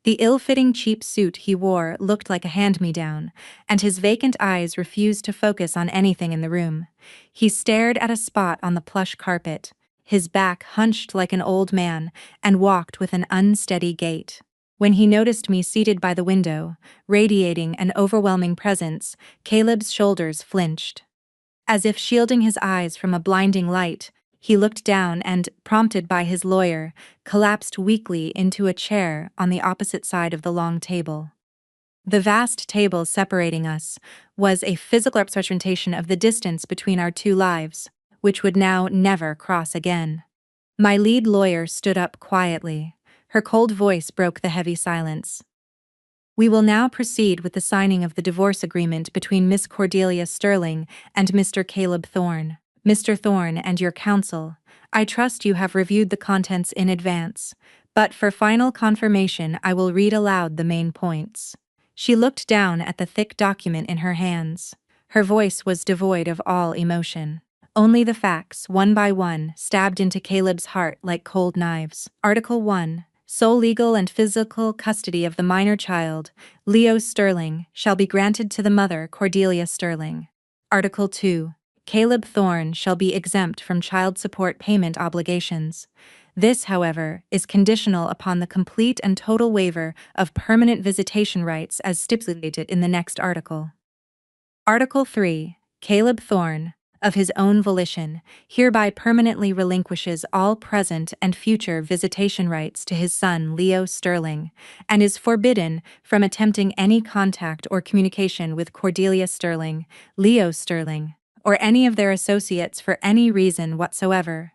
The ill-fitting cheap suit he wore looked like a hand-me-down, and his vacant eyes refused to focus on anything in the room. He stared at a spot on the plush carpet, his back hunched like an old man, and walked with an unsteady gait. When he noticed me seated by the window, radiating an overwhelming presence, Caleb's shoulders flinched. As if shielding his eyes from a blinding light, he looked down and, prompted by his lawyer, collapsed weakly into a chair on the opposite side of the long table. The vast table separating us was a physical representation of the distance between our two lives, which would now never cross again. My lead lawyer stood up quietly. Her cold voice broke the heavy silence. We will now proceed with the signing of the divorce agreement between Miss Cordelia Sterling and Mr. Caleb Thorne. Mr. Thorne and your counsel, I trust you have reviewed the contents in advance, but for final confirmation I will read aloud the main points. She looked down at the thick document in her hands. Her voice was devoid of all emotion. Only the facts, one by one, stabbed into Caleb's heart like cold knives. Article 1. Sole legal and physical custody of the minor child, Leo Sterling, shall be granted to the mother, Cordelia Sterling. Article 2. Caleb Thorne shall be exempt from child support payment obligations. This, however, is conditional upon the complete and total waiver of permanent visitation rights as stipulated in the next article. Article 3. Caleb Thorne, of his own volition, hereby permanently relinquishes all present and future visitation rights to his son Leo Sterling, and is forbidden from attempting any contact or communication with Cordelia Sterling, Leo Sterling, or any of their associates for any reason whatsoever.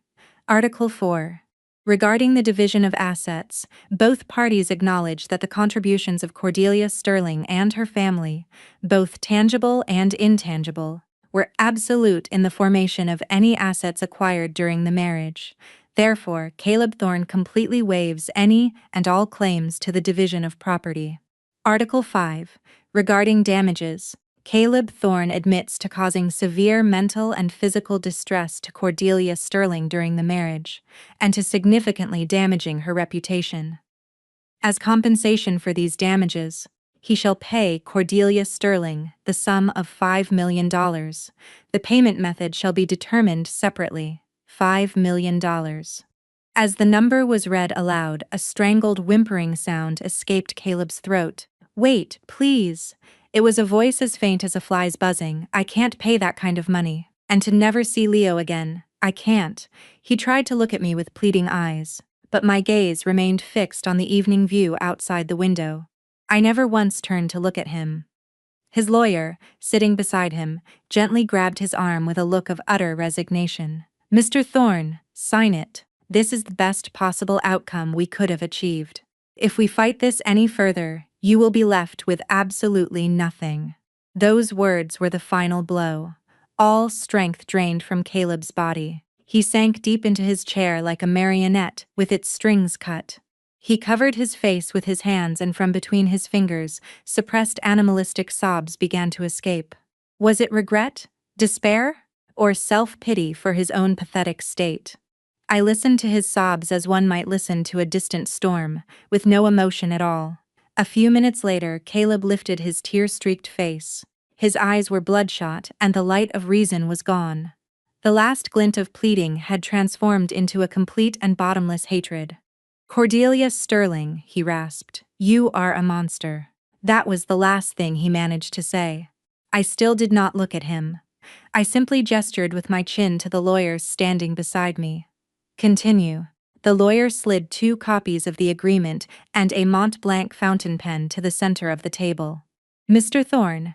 Article 4. Regarding the division of assets, both parties acknowledge that the contributions of Cordelia Sterling and her family, both tangible and intangible, were absolute in the formation of any assets acquired during the marriage. Therefore, Caleb Thorne completely waives any and all claims to the division of property. Article 5. Regarding damages, Caleb Thorne admits to causing severe mental and physical distress to Cordelia Sterling during the marriage, and to significantly damaging her reputation. As compensation for these damages, he shall pay Cordelia Sterling the sum of $5 million. The payment method shall be determined separately. $5 million. As the number was read aloud, a strangled whimpering sound escaped Caleb's throat. Wait, please. It was a voice as faint as a fly's buzzing. I can't pay that kind of money. And to never see Leo again. I can't. He tried to look at me with pleading eyes, but my gaze remained fixed on the evening view outside the window. I never once turned to look at him. His lawyer, sitting beside him, gently grabbed his arm with a look of utter resignation. Mr. Thorne, sign it. This is the best possible outcome we could have achieved. If we fight this any further, you will be left with absolutely nothing. Those words were the final blow. All strength drained from Caleb's body. He sank deep into his chair like a marionette with its strings cut. He covered his face with his hands, and from between his fingers, suppressed animalistic sobs began to escape. Was it regret, despair, or self-pity for his own pathetic state? I listened to his sobs as one might listen to a distant storm, with no emotion at all. A few minutes later, Caleb lifted his tear-streaked face. His eyes were bloodshot, and the light of reason was gone. The last glint of pleading had transformed into a complete and bottomless hatred. Cordelia Sterling, he rasped, you are a monster. That was the last thing he managed to say. I still did not look at him. I simply gestured with my chin to the lawyers standing beside me. Continue. The lawyer slid 2 copies of the agreement and a Mont Blanc fountain pen to the center of the table. Mr. Thorne,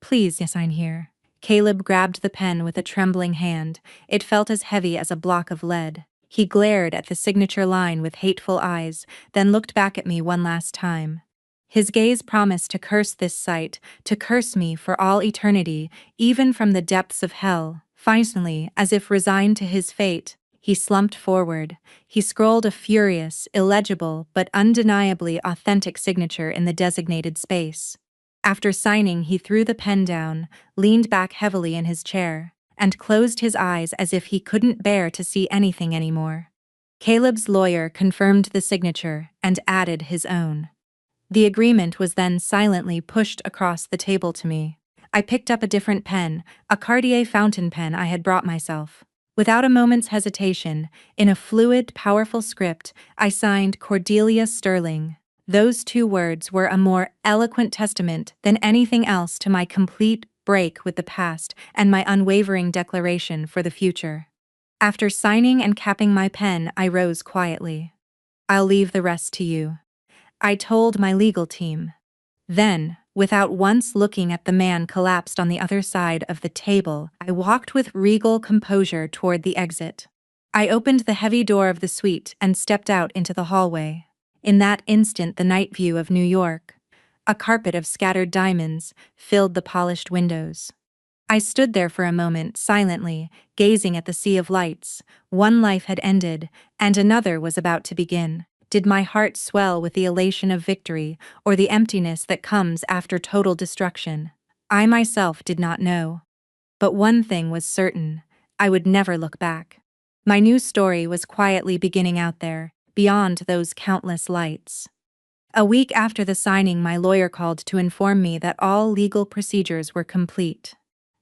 please sign here. Caleb grabbed the pen with a trembling hand. It felt as heavy as a block of lead. He glared at the signature line with hateful eyes, then looked back at me one last time. His gaze promised to curse this sight, to curse me for all eternity, even from the depths of hell. Finally, as if resigned to his fate, he slumped forward. He scrolled a furious, illegible, but undeniably authentic signature in the designated space. After signing, he threw the pen down, leaned back heavily in his chair, and closed his eyes as if he couldn't bear to see anything anymore. Caleb's lawyer confirmed the signature and added his own. The agreement was then silently pushed across the table to me. I picked up a different pen, a Cartier fountain pen I had brought myself. Without a moment's hesitation, in a fluid, powerful script, I signed Cordelia Sterling. Those 2 words were a more eloquent testament than anything else to my complete break with the past and my unwavering declaration for the future. After signing and capping my pen, I rose quietly. "I'll leave the rest to you," I told my legal team. Then, without once looking at the man collapsed on the other side of the table, I walked with regal composure toward the exit. I opened the heavy door of the suite and stepped out into the hallway. In that instant, the night view of New York, a carpet of scattered diamonds, filled the polished windows. I stood there for a moment, silently, gazing at the sea of lights. One life had ended, and another was about to begin. Did my heart swell with the elation of victory, or the emptiness that comes after total destruction? I myself did not know. But one thing was certain: I would never look back. My new story was quietly beginning out there, beyond those countless lights. A week after the signing, my lawyer called to inform me that all legal procedures were complete.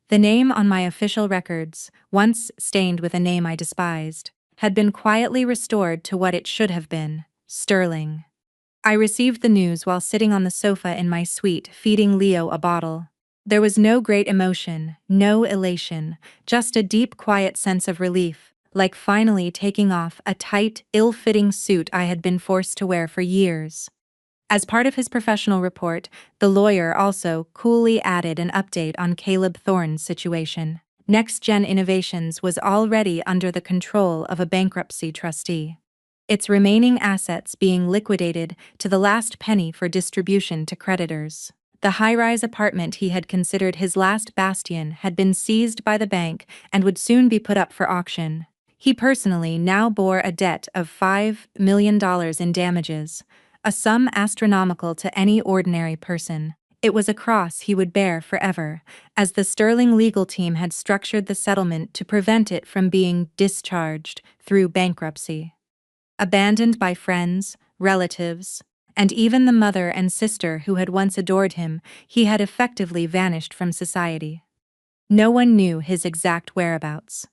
The name on my official records, once stained with a name I despised, had been quietly restored to what it should have been: Sterling. I received the news while sitting on the sofa in my suite, feeding Leo a bottle. There was no great emotion, no elation, just a deep, quiet sense of relief, like finally taking off a tight, ill-fitting suit I had been forced to wear for years. As part of his professional report, the lawyer also coolly added an update on Caleb Thorne's situation. Next Gen Innovations was already under the control of a bankruptcy trustee, its remaining assets being liquidated to the last penny for distribution to creditors. The high-rise apartment he had considered his last bastion had been seized by the bank and would soon be put up for auction. He personally now bore a debt of $5 million in damages, a sum astronomical to any ordinary person. It was a cross he would bear forever, as the Sterling legal team had structured the settlement to prevent it from being discharged through bankruptcy. Abandoned by friends, relatives, and even the mother and sister who had once adored him, he had effectively vanished from society. No one knew his exact whereabouts.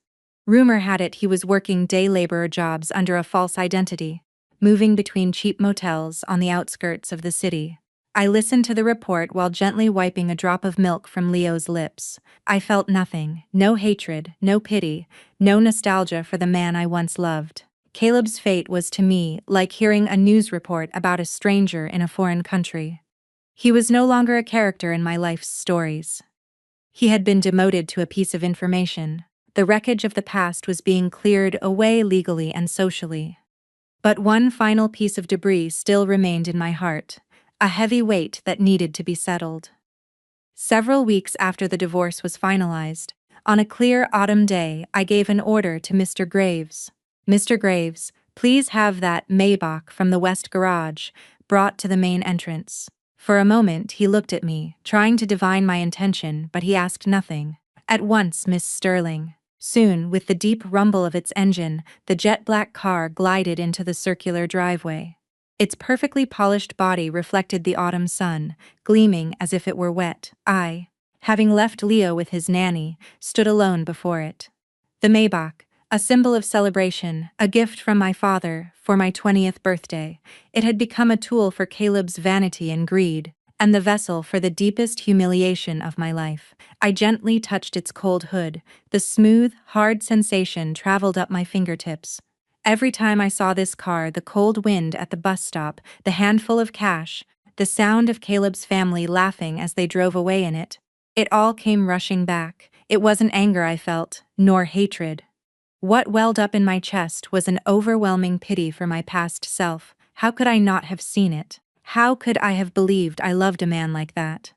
Rumor had it he was working day laborer jobs under a false identity, moving between cheap motels on the outskirts of the city. I listened to the report while gently wiping a drop of milk from Leo's lips. I felt nothing, no hatred, no pity, no nostalgia for the man I once loved. Caleb's fate was to me like hearing a news report about a stranger in a foreign country. He was no longer a character in my life's stories. He had been demoted to a piece of information. The wreckage of the past was being cleared away legally and socially. But one final piece of debris still remained in my heart, a heavy weight that needed to be settled. Several weeks after the divorce was finalized, on a clear autumn day, I gave an order to Mr. Graves. "Mr. Graves, please have that Maybach from the west garage brought to the main entrance." For a moment he looked at me, trying to divine my intention, but he asked nothing. "At once, Miss Sterling." Soon, with the deep rumble of its engine, the jet-black car glided into the circular driveway. Its perfectly polished body reflected the autumn sun, gleaming as if it were wet. I, having left Leo with his nanny, stood alone before it. The Maybach, a symbol of celebration, a gift from my father for my 20th birthday, it had become a tool for Caleb's vanity and greed, and the vessel for the deepest humiliation of my life. I gently touched its cold hood. The smooth, hard sensation traveled up my fingertips. Every time I saw this car, the cold wind at the bus stop, the handful of cash, the sound of Caleb's family laughing as they drove away in it, it all came rushing back. It wasn't anger I felt, nor hatred. What welled up in my chest was an overwhelming pity for my past self. How could I not have seen it? How could I have believed I loved a man like that?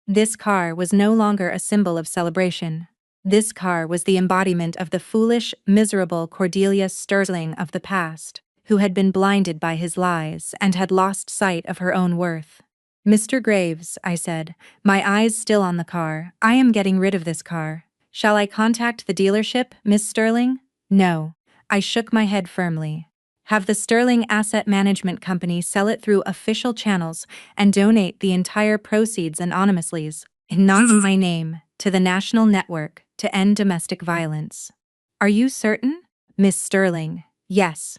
This car was no longer a symbol of celebration. This car was the embodiment of the foolish, miserable Cordelia Sterling of the past, who had been blinded by his lies and had lost sight of her own worth. "Mr. Graves," I said, my eyes still on the car, "I am getting rid of this car. Shall I contact the dealership, Miss Sterling?" "No." I shook my head firmly. "Have the Sterling Asset Management Company sell it through official channels and donate the entire proceeds anonymously, in my name, to the national network to end domestic violence." "Are you certain?" "Miss Sterling, yes."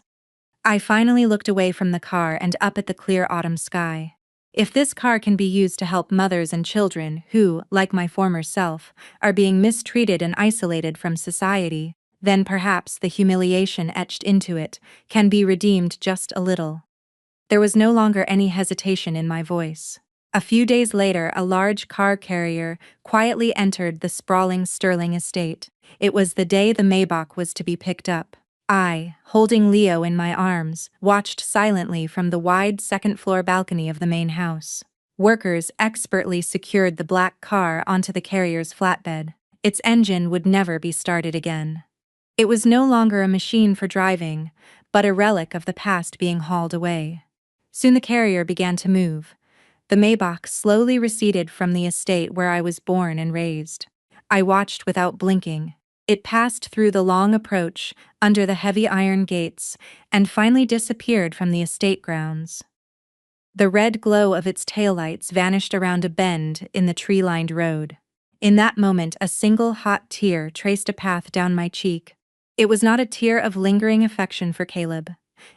I finally looked away from the car and up at the clear autumn sky. If this car can be used to help mothers and children who, like my former self, are being mistreated and isolated from society, then perhaps the humiliation etched into it can be redeemed just a little. There was no longer any hesitation in my voice. A few days later, a large car carrier quietly entered the sprawling Sterling estate. It was the day the Maybach was to be picked up. I, holding Leo in my arms, watched silently from the wide second-floor balcony of the main house. Workers expertly secured the black car onto the carrier's flatbed. Its engine would never be started again. It was no longer a machine for driving, but a relic of the past being hauled away. Soon the carrier began to move. The Maybach slowly receded from the estate where I was born and raised. I watched without blinking. It passed through the long approach, under the heavy iron gates, and finally disappeared from the estate grounds. The red glow of its taillights vanished around a bend in the tree-lined road. In that moment, a single hot tear traced a path down my cheek. It was not a tear of lingering affection for Caleb.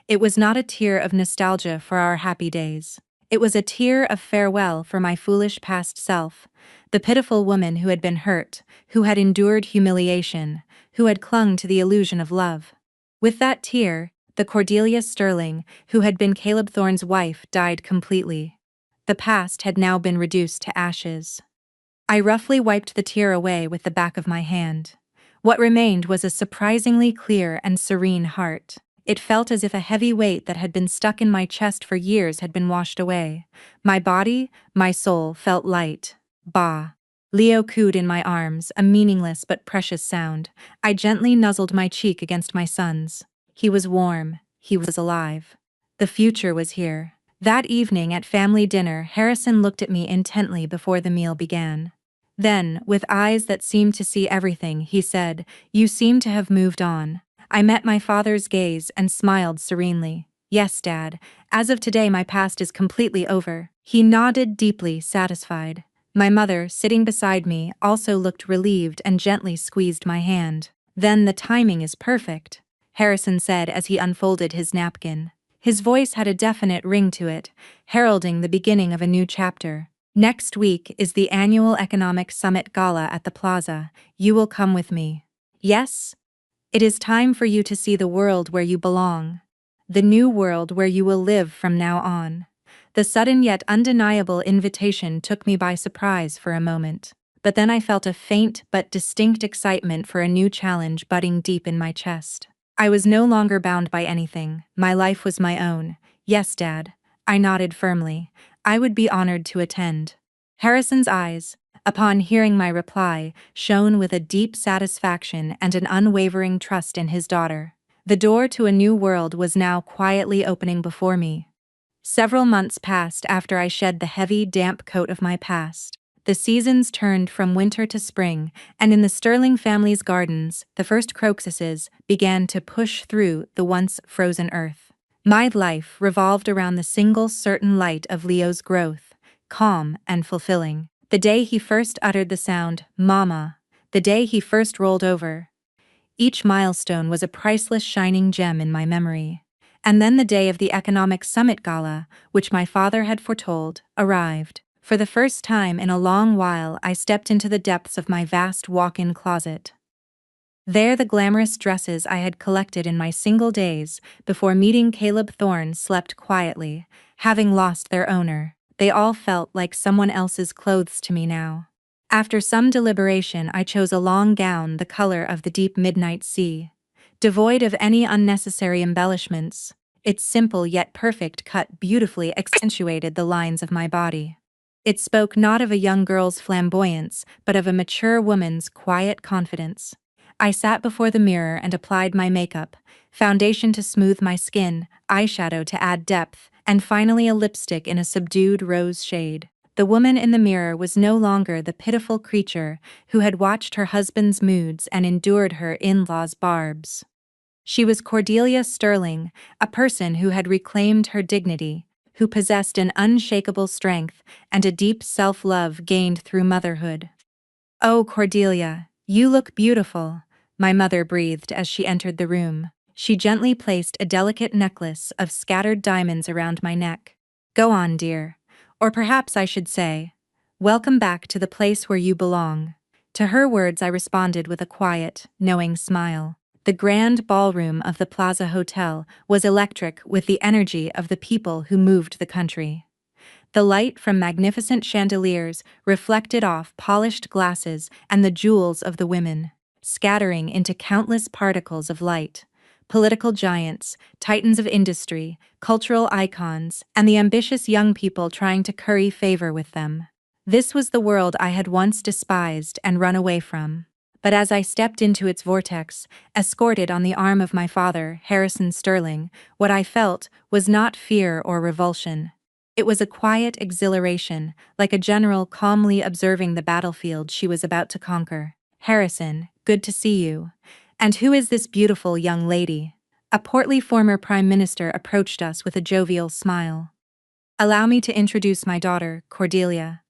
It was not a tear of nostalgia for our happy days. It was a tear of farewell for my foolish past self, the pitiful woman who had been hurt, who had endured humiliation, who had clung to the illusion of love. With that tear, the Cordelia Sterling, who had been Caleb Thorne's wife, died completely. The past had now been reduced to ashes. I roughly wiped the tear away with the back of my hand. What remained was a surprisingly clear and serene heart. It felt as if a heavy weight that had been stuck in my chest for years had been washed away. My body, my soul, felt light. Bah. Leo cooed in my arms, a meaningless but precious sound. I gently nuzzled my cheek against my son's. He was warm. He was alive. The future was here. That evening at family dinner, Harrison looked at me intently before the meal began. Then, with eyes that seemed to see everything, he said, "You seem to have moved on." I met my father's gaze and smiled serenely. "Yes, Dad. As of today, my past is completely over." He nodded, deeply satisfied. My mother, sitting beside me, also looked relieved and gently squeezed my hand. "Then the timing is perfect," Harrison said as he unfolded his napkin. His voice had a definite ring to it, heralding the beginning of a new chapter. "Next week is the annual Economic Summit Gala at the Plaza. You will come with me." "Yes?" "It is time for you to see the world where you belong. The new world where you will live from now on." The sudden yet undeniable invitation took me by surprise for a moment. But then I felt a faint but distinct excitement for a new challenge budding deep in my chest. I was no longer bound by anything. My life was my own. "Yes, Dad." I nodded firmly. I would be honored to attend. Harrison's eyes, upon hearing my reply, shone with a deep satisfaction and an unwavering trust in his daughter. The door to a new world was now quietly opening before me. Several months passed after I shed the heavy, damp coat of my past. The seasons turned from winter to spring, and in the Sterling family's gardens, the first crocuses began to push through the once frozen earth. My life revolved around the single certain light of Leo's growth, calm and fulfilling. The day he first uttered the sound, "Mama," the day he first rolled over. Each milestone was a priceless shining gem in my memory. And then the day of the Economic Summit Gala, which my father had foretold, arrived. For the first time in a long while, I stepped into the depths of my vast walk-in closet. There the glamorous dresses I had collected in my single days before meeting Caleb Thorne slept quietly, having lost their owner. They all felt like someone else's clothes to me now. After some deliberation, I chose a long gown the color of the deep midnight sea. Devoid of any unnecessary embellishments, Its simple yet perfect cut beautifully accentuated the lines of my body. It spoke not of a young girl's flamboyance, but of a mature woman's quiet confidence. I sat before the mirror and applied my makeup, foundation to smooth my skin, eyeshadow to add depth, and finally a lipstick in a subdued rose shade. The woman in the mirror was no longer the pitiful creature who had watched her husband's moods and endured her in-laws' barbs. She was Cordelia Sterling, a person who had reclaimed her dignity, who possessed an unshakable strength and a deep self-love gained through motherhood. "Oh, Cordelia, you look beautiful," my mother breathed as she entered the room. She gently placed a delicate necklace of scattered diamonds around my neck. "Go on, dear. Or perhaps I should say, welcome back to the place where you belong." To her words I responded with a quiet, knowing smile. The grand ballroom of the Plaza Hotel was electric with the energy of the people who moved the country. The light from magnificent chandeliers reflected off polished glasses and the jewels of the women, scattering into countless particles of light. Political giants, titans of industry, cultural icons, and the ambitious young people trying to curry favor with them. This was the world I had once despised and run away from. But as I stepped into its vortex, escorted on the arm of my father, Harrison Sterling, what I felt was not fear or revulsion. It was a quiet exhilaration, like a general calmly observing the battlefield she was about to conquer. "Harrison, good to see you. And who is this beautiful young lady?" A portly former prime minister approached us with a jovial smile. "Allow me to introduce my daughter, Cordelia,"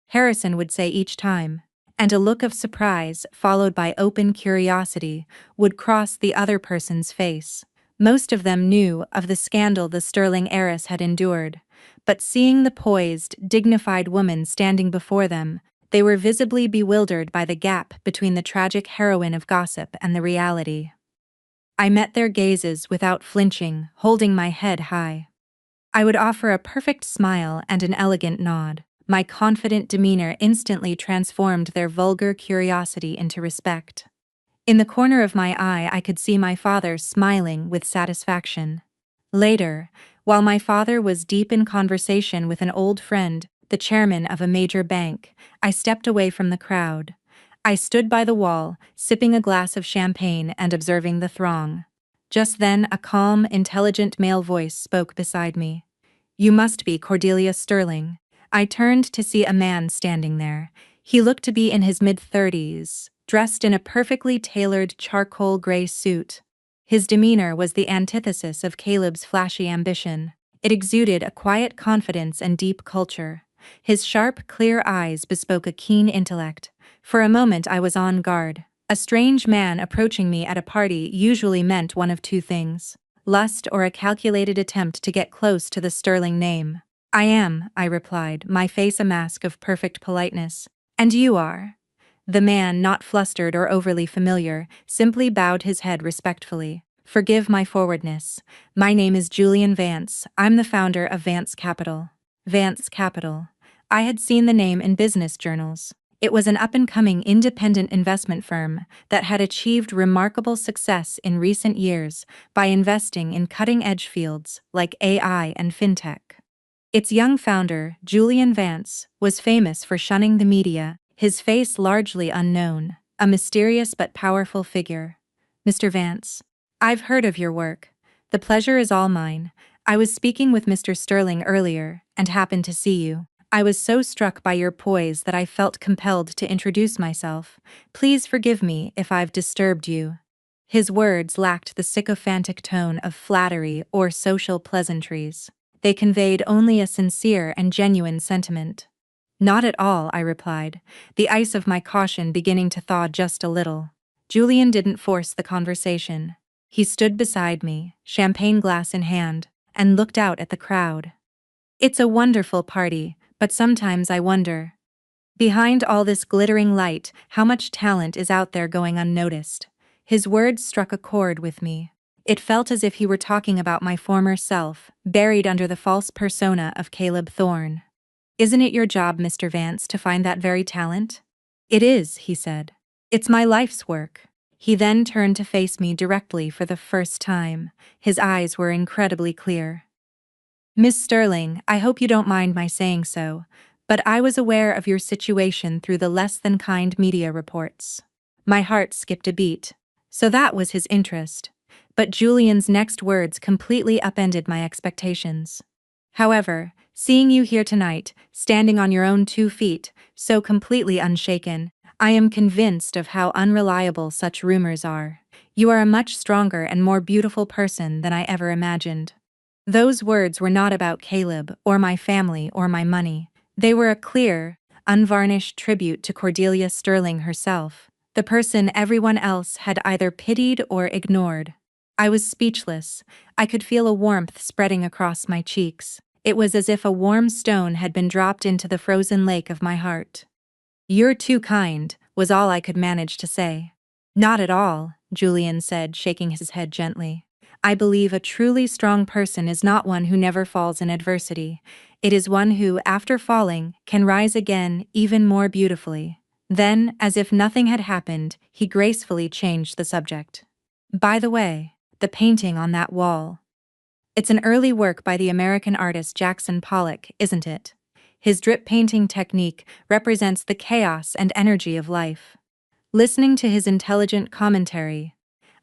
Harrison would say each time, and a look of surprise, followed by open curiosity, would cross the other person's face. Most of them knew of the scandal the Sterling heiress had endured, but seeing the poised, dignified woman standing before them, they were visibly bewildered by the gap between the tragic heroine of gossip and the reality. I met their gazes without flinching, holding my head high. I would offer a perfect smile and an elegant nod. My confident demeanor instantly transformed their vulgar curiosity into respect. In the corner of my eye I could see my father smiling with satisfaction. Later, while my father was deep in conversation with an old friend, the chairman of a major bank, I stepped away from the crowd. I stood by the wall, sipping a glass of champagne and observing the throng. Just then a calm, intelligent male voice spoke beside me. "You must be Cordelia Sterling." I turned to see a man standing there. He looked to be in his mid-30s, dressed in a perfectly tailored charcoal gray suit. His demeanor was the antithesis of Caleb's flashy ambition. It exuded a quiet confidence and deep culture. His sharp, clear eyes bespoke a keen intellect. For a moment I was on guard. A strange man approaching me at a party usually meant one of two things: lust or a calculated attempt to get close to the Sterling name. "I am," I replied, my face a mask of perfect politeness. "And you are?" The man, not flustered or overly familiar, simply bowed his head respectfully. "Forgive my forwardness. My name is Julian Vance. I'm the founder of Vance Capital." Vance Capital. I had seen the name in business journals. It was an up-and-coming independent investment firm that had achieved remarkable success in recent years by investing in cutting-edge fields like AI and fintech. Its young founder, Julian Vance, was famous for shunning the media, his face largely unknown, a mysterious but powerful figure. "Mr. Vance, I've heard of your work. The pleasure is all mine. I was speaking with Mr. Sterling earlier, and happened to see you. I was so struck by your poise that I felt compelled to introduce myself. Please forgive me if I've disturbed you." His words lacked the sycophantic tone of flattery or social pleasantries. They conveyed only a sincere and genuine sentiment. "Not at all," I replied, the ice of my caution beginning to thaw just a little. Julian didn't force the conversation. He stood beside me, champagne glass in hand, and looked out at the crowd. "It's a wonderful party, but sometimes I wonder, behind all this glittering light, how much talent is out there going unnoticed." His words struck a chord with me. It felt as if he were talking about my former self, buried under the false persona of Caleb Thorne. "Isn't it your job, Mr. Vance, to find that very talent?" "It is," he said. "It's my life's work." He then turned to face me directly for the first time. His eyes were incredibly clear. Miss Sterling, I hope you don't mind my saying so, but I was aware of your situation through the less-than-kind media reports. My heart skipped a beat. So that was his interest. But Julian's next words completely upended my expectations. However, seeing you here tonight, standing on your own 2 feet, so completely unshaken, I am convinced of how unreliable such rumors are. You are a much stronger and more beautiful person than I ever imagined. Those words were not about Caleb, or my family, or my money. They were a clear, unvarnished tribute to Cordelia Sterling herself, the person everyone else had either pitied or ignored. I was speechless. I could feel a warmth spreading across my cheeks. It was as if a warm stone had been dropped into the frozen lake of my heart. "You're too kind," was all I could manage to say. "Not at all," Julian said, shaking his head gently. "I believe a truly strong person is not one who never falls in adversity. It is one who, after falling, can rise again even more beautifully." Then, as if nothing had happened, he gracefully changed the subject. "By the way, the painting on that wall. It's an early work by the American artist Jackson Pollock, isn't it? His drip painting technique represents the chaos and energy of life." Listening to his intelligent commentary,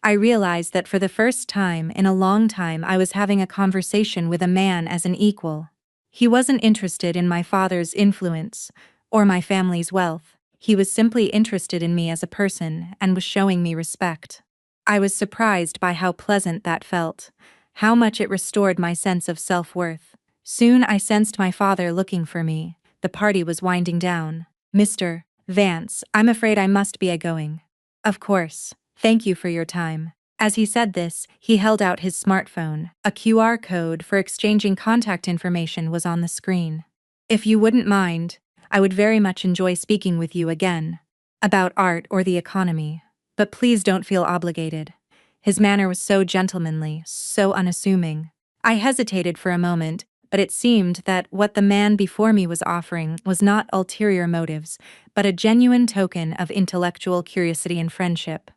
I realized that for the first time in a long time I was having a conversation with a man as an equal. He wasn't interested in my father's influence or my family's wealth. He was simply interested in me as a person and was showing me respect. I was surprised by how pleasant that felt, how much it restored my sense of self-worth. Soon I sensed my father looking for me. The party was winding down. "Mr. Vance, I'm afraid I must be a-going." "Of course. Thank you for your time." As he said this, he held out his smartphone. A QR code for exchanging contact information was on the screen. "If you wouldn't mind, I would very much enjoy speaking with you again. About art or the economy. But please don't feel obligated." His manner was so gentlemanly, so unassuming. I hesitated for a moment, but it seemed that what the man before me was offering was not ulterior motives, but a genuine token of intellectual curiosity and friendship.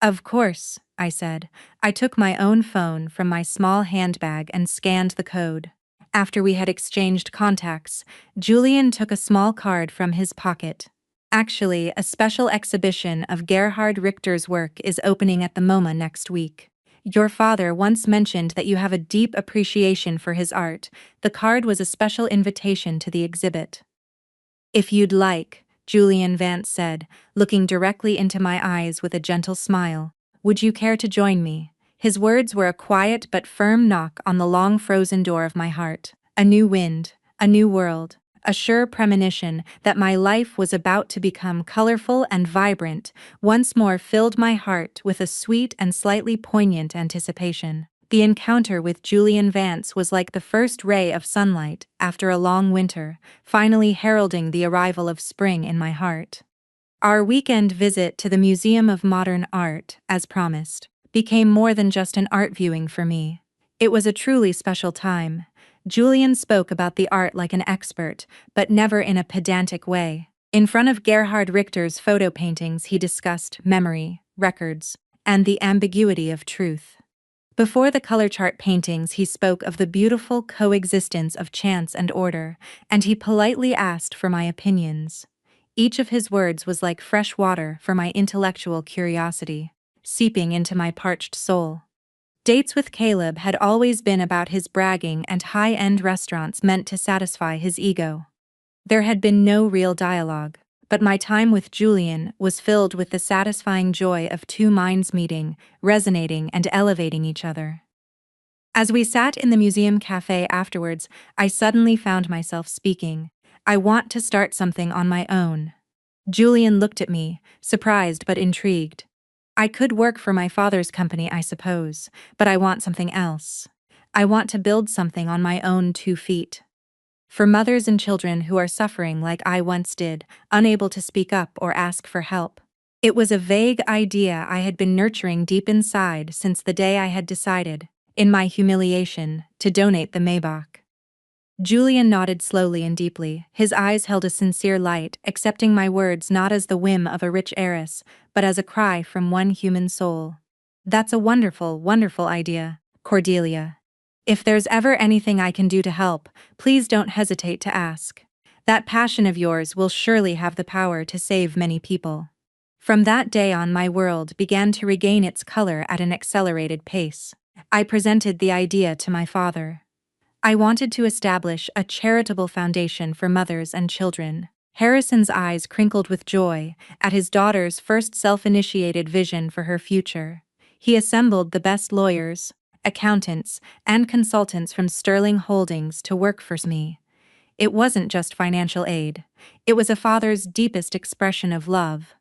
"Of course," I said. I took my own phone from my small handbag and scanned the code. After we had exchanged contacts, Julian took a small card from his pocket. "Actually, a special exhibition of Gerhard Richter's work is opening at the MoMA next week. Your father once mentioned that you have a deep appreciation for his art." The card was a special invitation to the exhibit. "If you'd like," Julian Vance said, looking directly into my eyes with a gentle smile, "would you care to join me?" His words were a quiet but firm knock on the long frozen door of my heart. A new wind, a new world, a sure premonition that my life was about to become colorful and vibrant, once more filled my heart with a sweet and slightly poignant anticipation. The encounter with Julian Vance was like the first ray of sunlight after a long winter, finally heralding the arrival of spring in my heart. Our weekend visit to the Museum of Modern Art, as promised, became more than just an art viewing for me. It was a truly special time. Julian spoke about the art like an expert, but never in a pedantic way. In front of Gerhard Richter's photo paintings, he discussed memory, records, and the ambiguity of truth. Before the color chart paintings, he spoke of the beautiful coexistence of chance and order, and he politely asked for my opinions. Each of his words was like fresh water for my intellectual curiosity, seeping into my parched soul. Dates with Caleb had always been about his bragging and high-end restaurants meant to satisfy his ego. There had been no real dialogue, but my time with Julian was filled with the satisfying joy of two minds meeting, resonating and elevating each other. As we sat in the museum cafe afterwards, I suddenly found myself speaking. "I want to start something on my own." Julian looked at me, surprised but intrigued. "I could work for my father's company, I suppose, but I want something else. I want to build something on my own 2 feet. For mothers and children who are suffering like I once did, unable to speak up or ask for help." It was a vague idea I had been nurturing deep inside since the day I had decided, in my humiliation, to donate the Maybach. Julian nodded slowly and deeply. His eyes held a sincere light, accepting my words not as the whim of a rich heiress, but as a cry from one human soul. That's a wonderful, wonderful idea, Cordelia. If there's ever anything I can do to help, please don't hesitate to ask. That passion of yours will surely have the power to save many people. From that day on, my world began to regain its color at an accelerated pace. I presented the idea to my father. I wanted to establish a charitable foundation for mothers and children. Harrison's eyes crinkled with joy at his daughter's first self-initiated vision for her future. He assembled the best lawyers, accountants, and consultants from Sterling Holdings to work for me. It wasn't just financial aid. It was a father's deepest expression of love,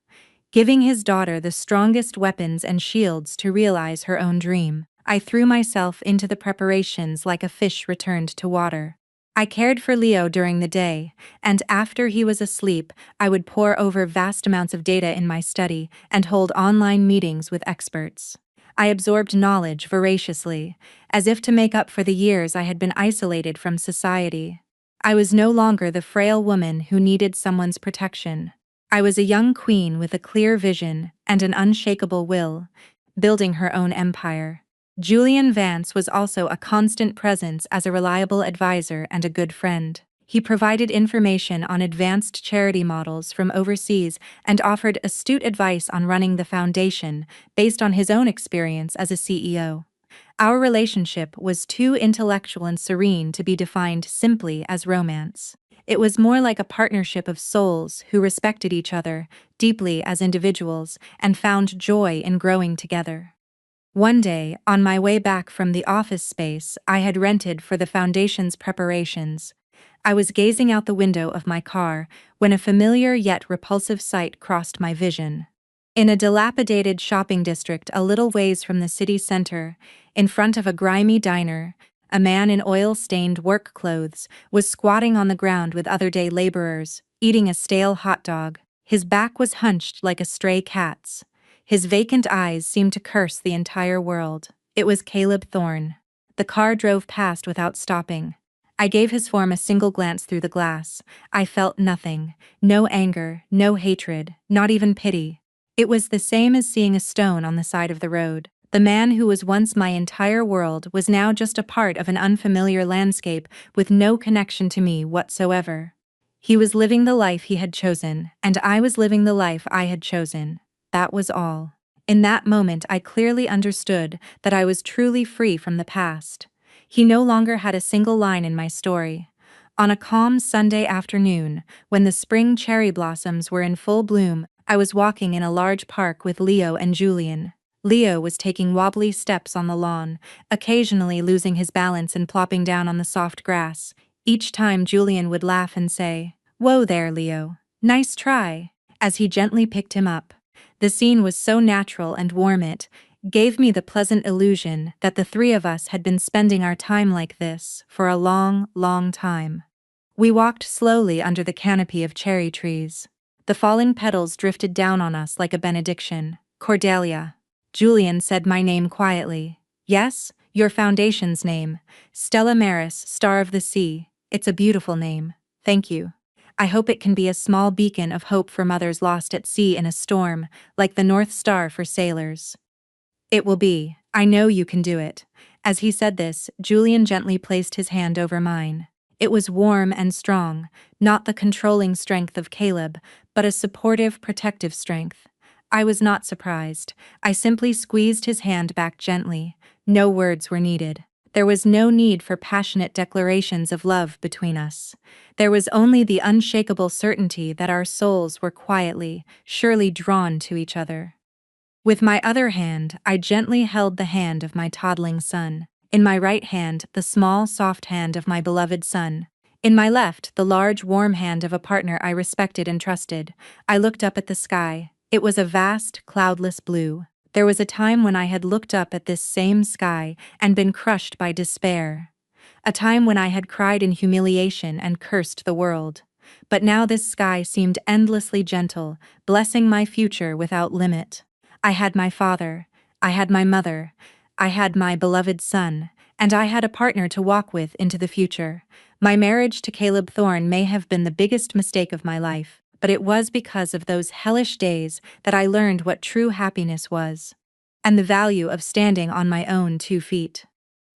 giving his daughter the strongest weapons and shields to realize her own dream. I threw myself into the preparations like a fish returned to water. I cared for Leo during the day, and after he was asleep, I would pore over vast amounts of data in my study and hold online meetings with experts. I absorbed knowledge voraciously, as if to make up for the years I had been isolated from society. I was no longer the frail woman who needed someone's protection. I was a young queen with a clear vision and an unshakable will, building her own empire. Julian Vance was also a constant presence as a reliable advisor and a good friend. He provided information on advanced charity models from overseas and offered astute advice on running the foundation based on his own experience as a CEO. Our relationship was too intellectual and serene to be defined simply as romance. It was more like a partnership of souls who respected each other deeply as individuals and found joy in growing together. One day, on my way back from the office space I had rented for the foundation's preparations, I was gazing out the window of my car when a familiar yet repulsive sight crossed my vision. In a dilapidated shopping district a little ways from the city center, in front of a grimy diner, a man in oil-stained work clothes was squatting on the ground with other day laborers, eating a stale hot dog. His back was hunched like a stray cat's. His vacant eyes seemed to curse the entire world. It was Caleb Thorne. The car drove past without stopping. I gave his form a single glance through the glass. I felt nothing. No anger, no hatred, not even pity. It was the same as seeing a stone on the side of the road. The man who was once my entire world was now just a part of an unfamiliar landscape with no connection to me whatsoever. He was living the life he had chosen, and I was living the life I had chosen. That was all. In that moment I clearly understood that I was truly free from the past. He no longer had a single line in my story. On a calm Sunday afternoon, when the spring cherry blossoms were in full bloom, I was walking in a large park with Leo and Julian. Leo was taking wobbly steps on the lawn, occasionally losing his balance and plopping down on the soft grass. Each time Julian would laugh and say, "Whoa there, Leo. Nice try," as he gently picked him up. The scene was so natural and warm it gave me the pleasant illusion that the three of us had been spending our time like this for a long, long time. We walked slowly under the canopy of cherry trees. The falling petals drifted down on us like a benediction. "Cordelia." Julian said my name quietly. "Yes, your foundation's name. Stella Maris, Star of the Sea. It's a beautiful name. Thank you. I hope it can be a small beacon of hope for mothers lost at sea in a storm, like the North Star for sailors." "It will be. I know you can do it." As he said this, Julian gently placed his hand over mine. It was warm and strong, not the controlling strength of Caleb, but a supportive, protective strength. I was not surprised. I simply squeezed his hand back gently. No words were needed. There was no need for passionate declarations of love between us. There was only the unshakable certainty that our souls were quietly, surely drawn to each other. With my other hand, I gently held the hand of my toddling son. In my right hand, the small, soft hand of my beloved son. In my left, the large, warm hand of a partner I respected and trusted. I looked up at the sky. It was a vast, cloudless blue. There was a time when I had looked up at this same sky and been crushed by despair. A time when I had cried in humiliation and cursed the world. But now this sky seemed endlessly gentle, blessing my future without limit. I had my father, I had my mother, I had my beloved son, And I had a partner to walk with into the future. My marriage to Caleb Thorne may have been the biggest mistake of my life, but it was because of those hellish days that I learned what true happiness was. And the value of standing on my own 2 feet.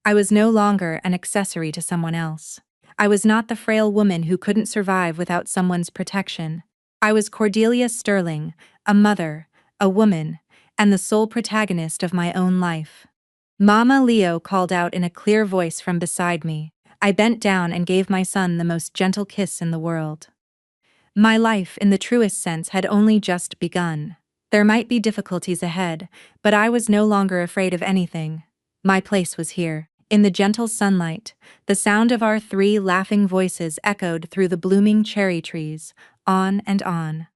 I was no longer an accessory to someone else. I was not the frail woman who couldn't survive without someone's protection. I was Cordelia Sterling, a mother, a woman, and the sole protagonist of my own life. Mama, Leo called out in a clear voice from beside me. I bent down and gave my son the most gentle kiss in the world. My life, in the truest sense, had only just begun. There might be difficulties ahead, but I was no longer afraid of anything. My place was here. In the gentle sunlight, the sound of our 3 laughing voices echoed through the blooming cherry trees, on and on.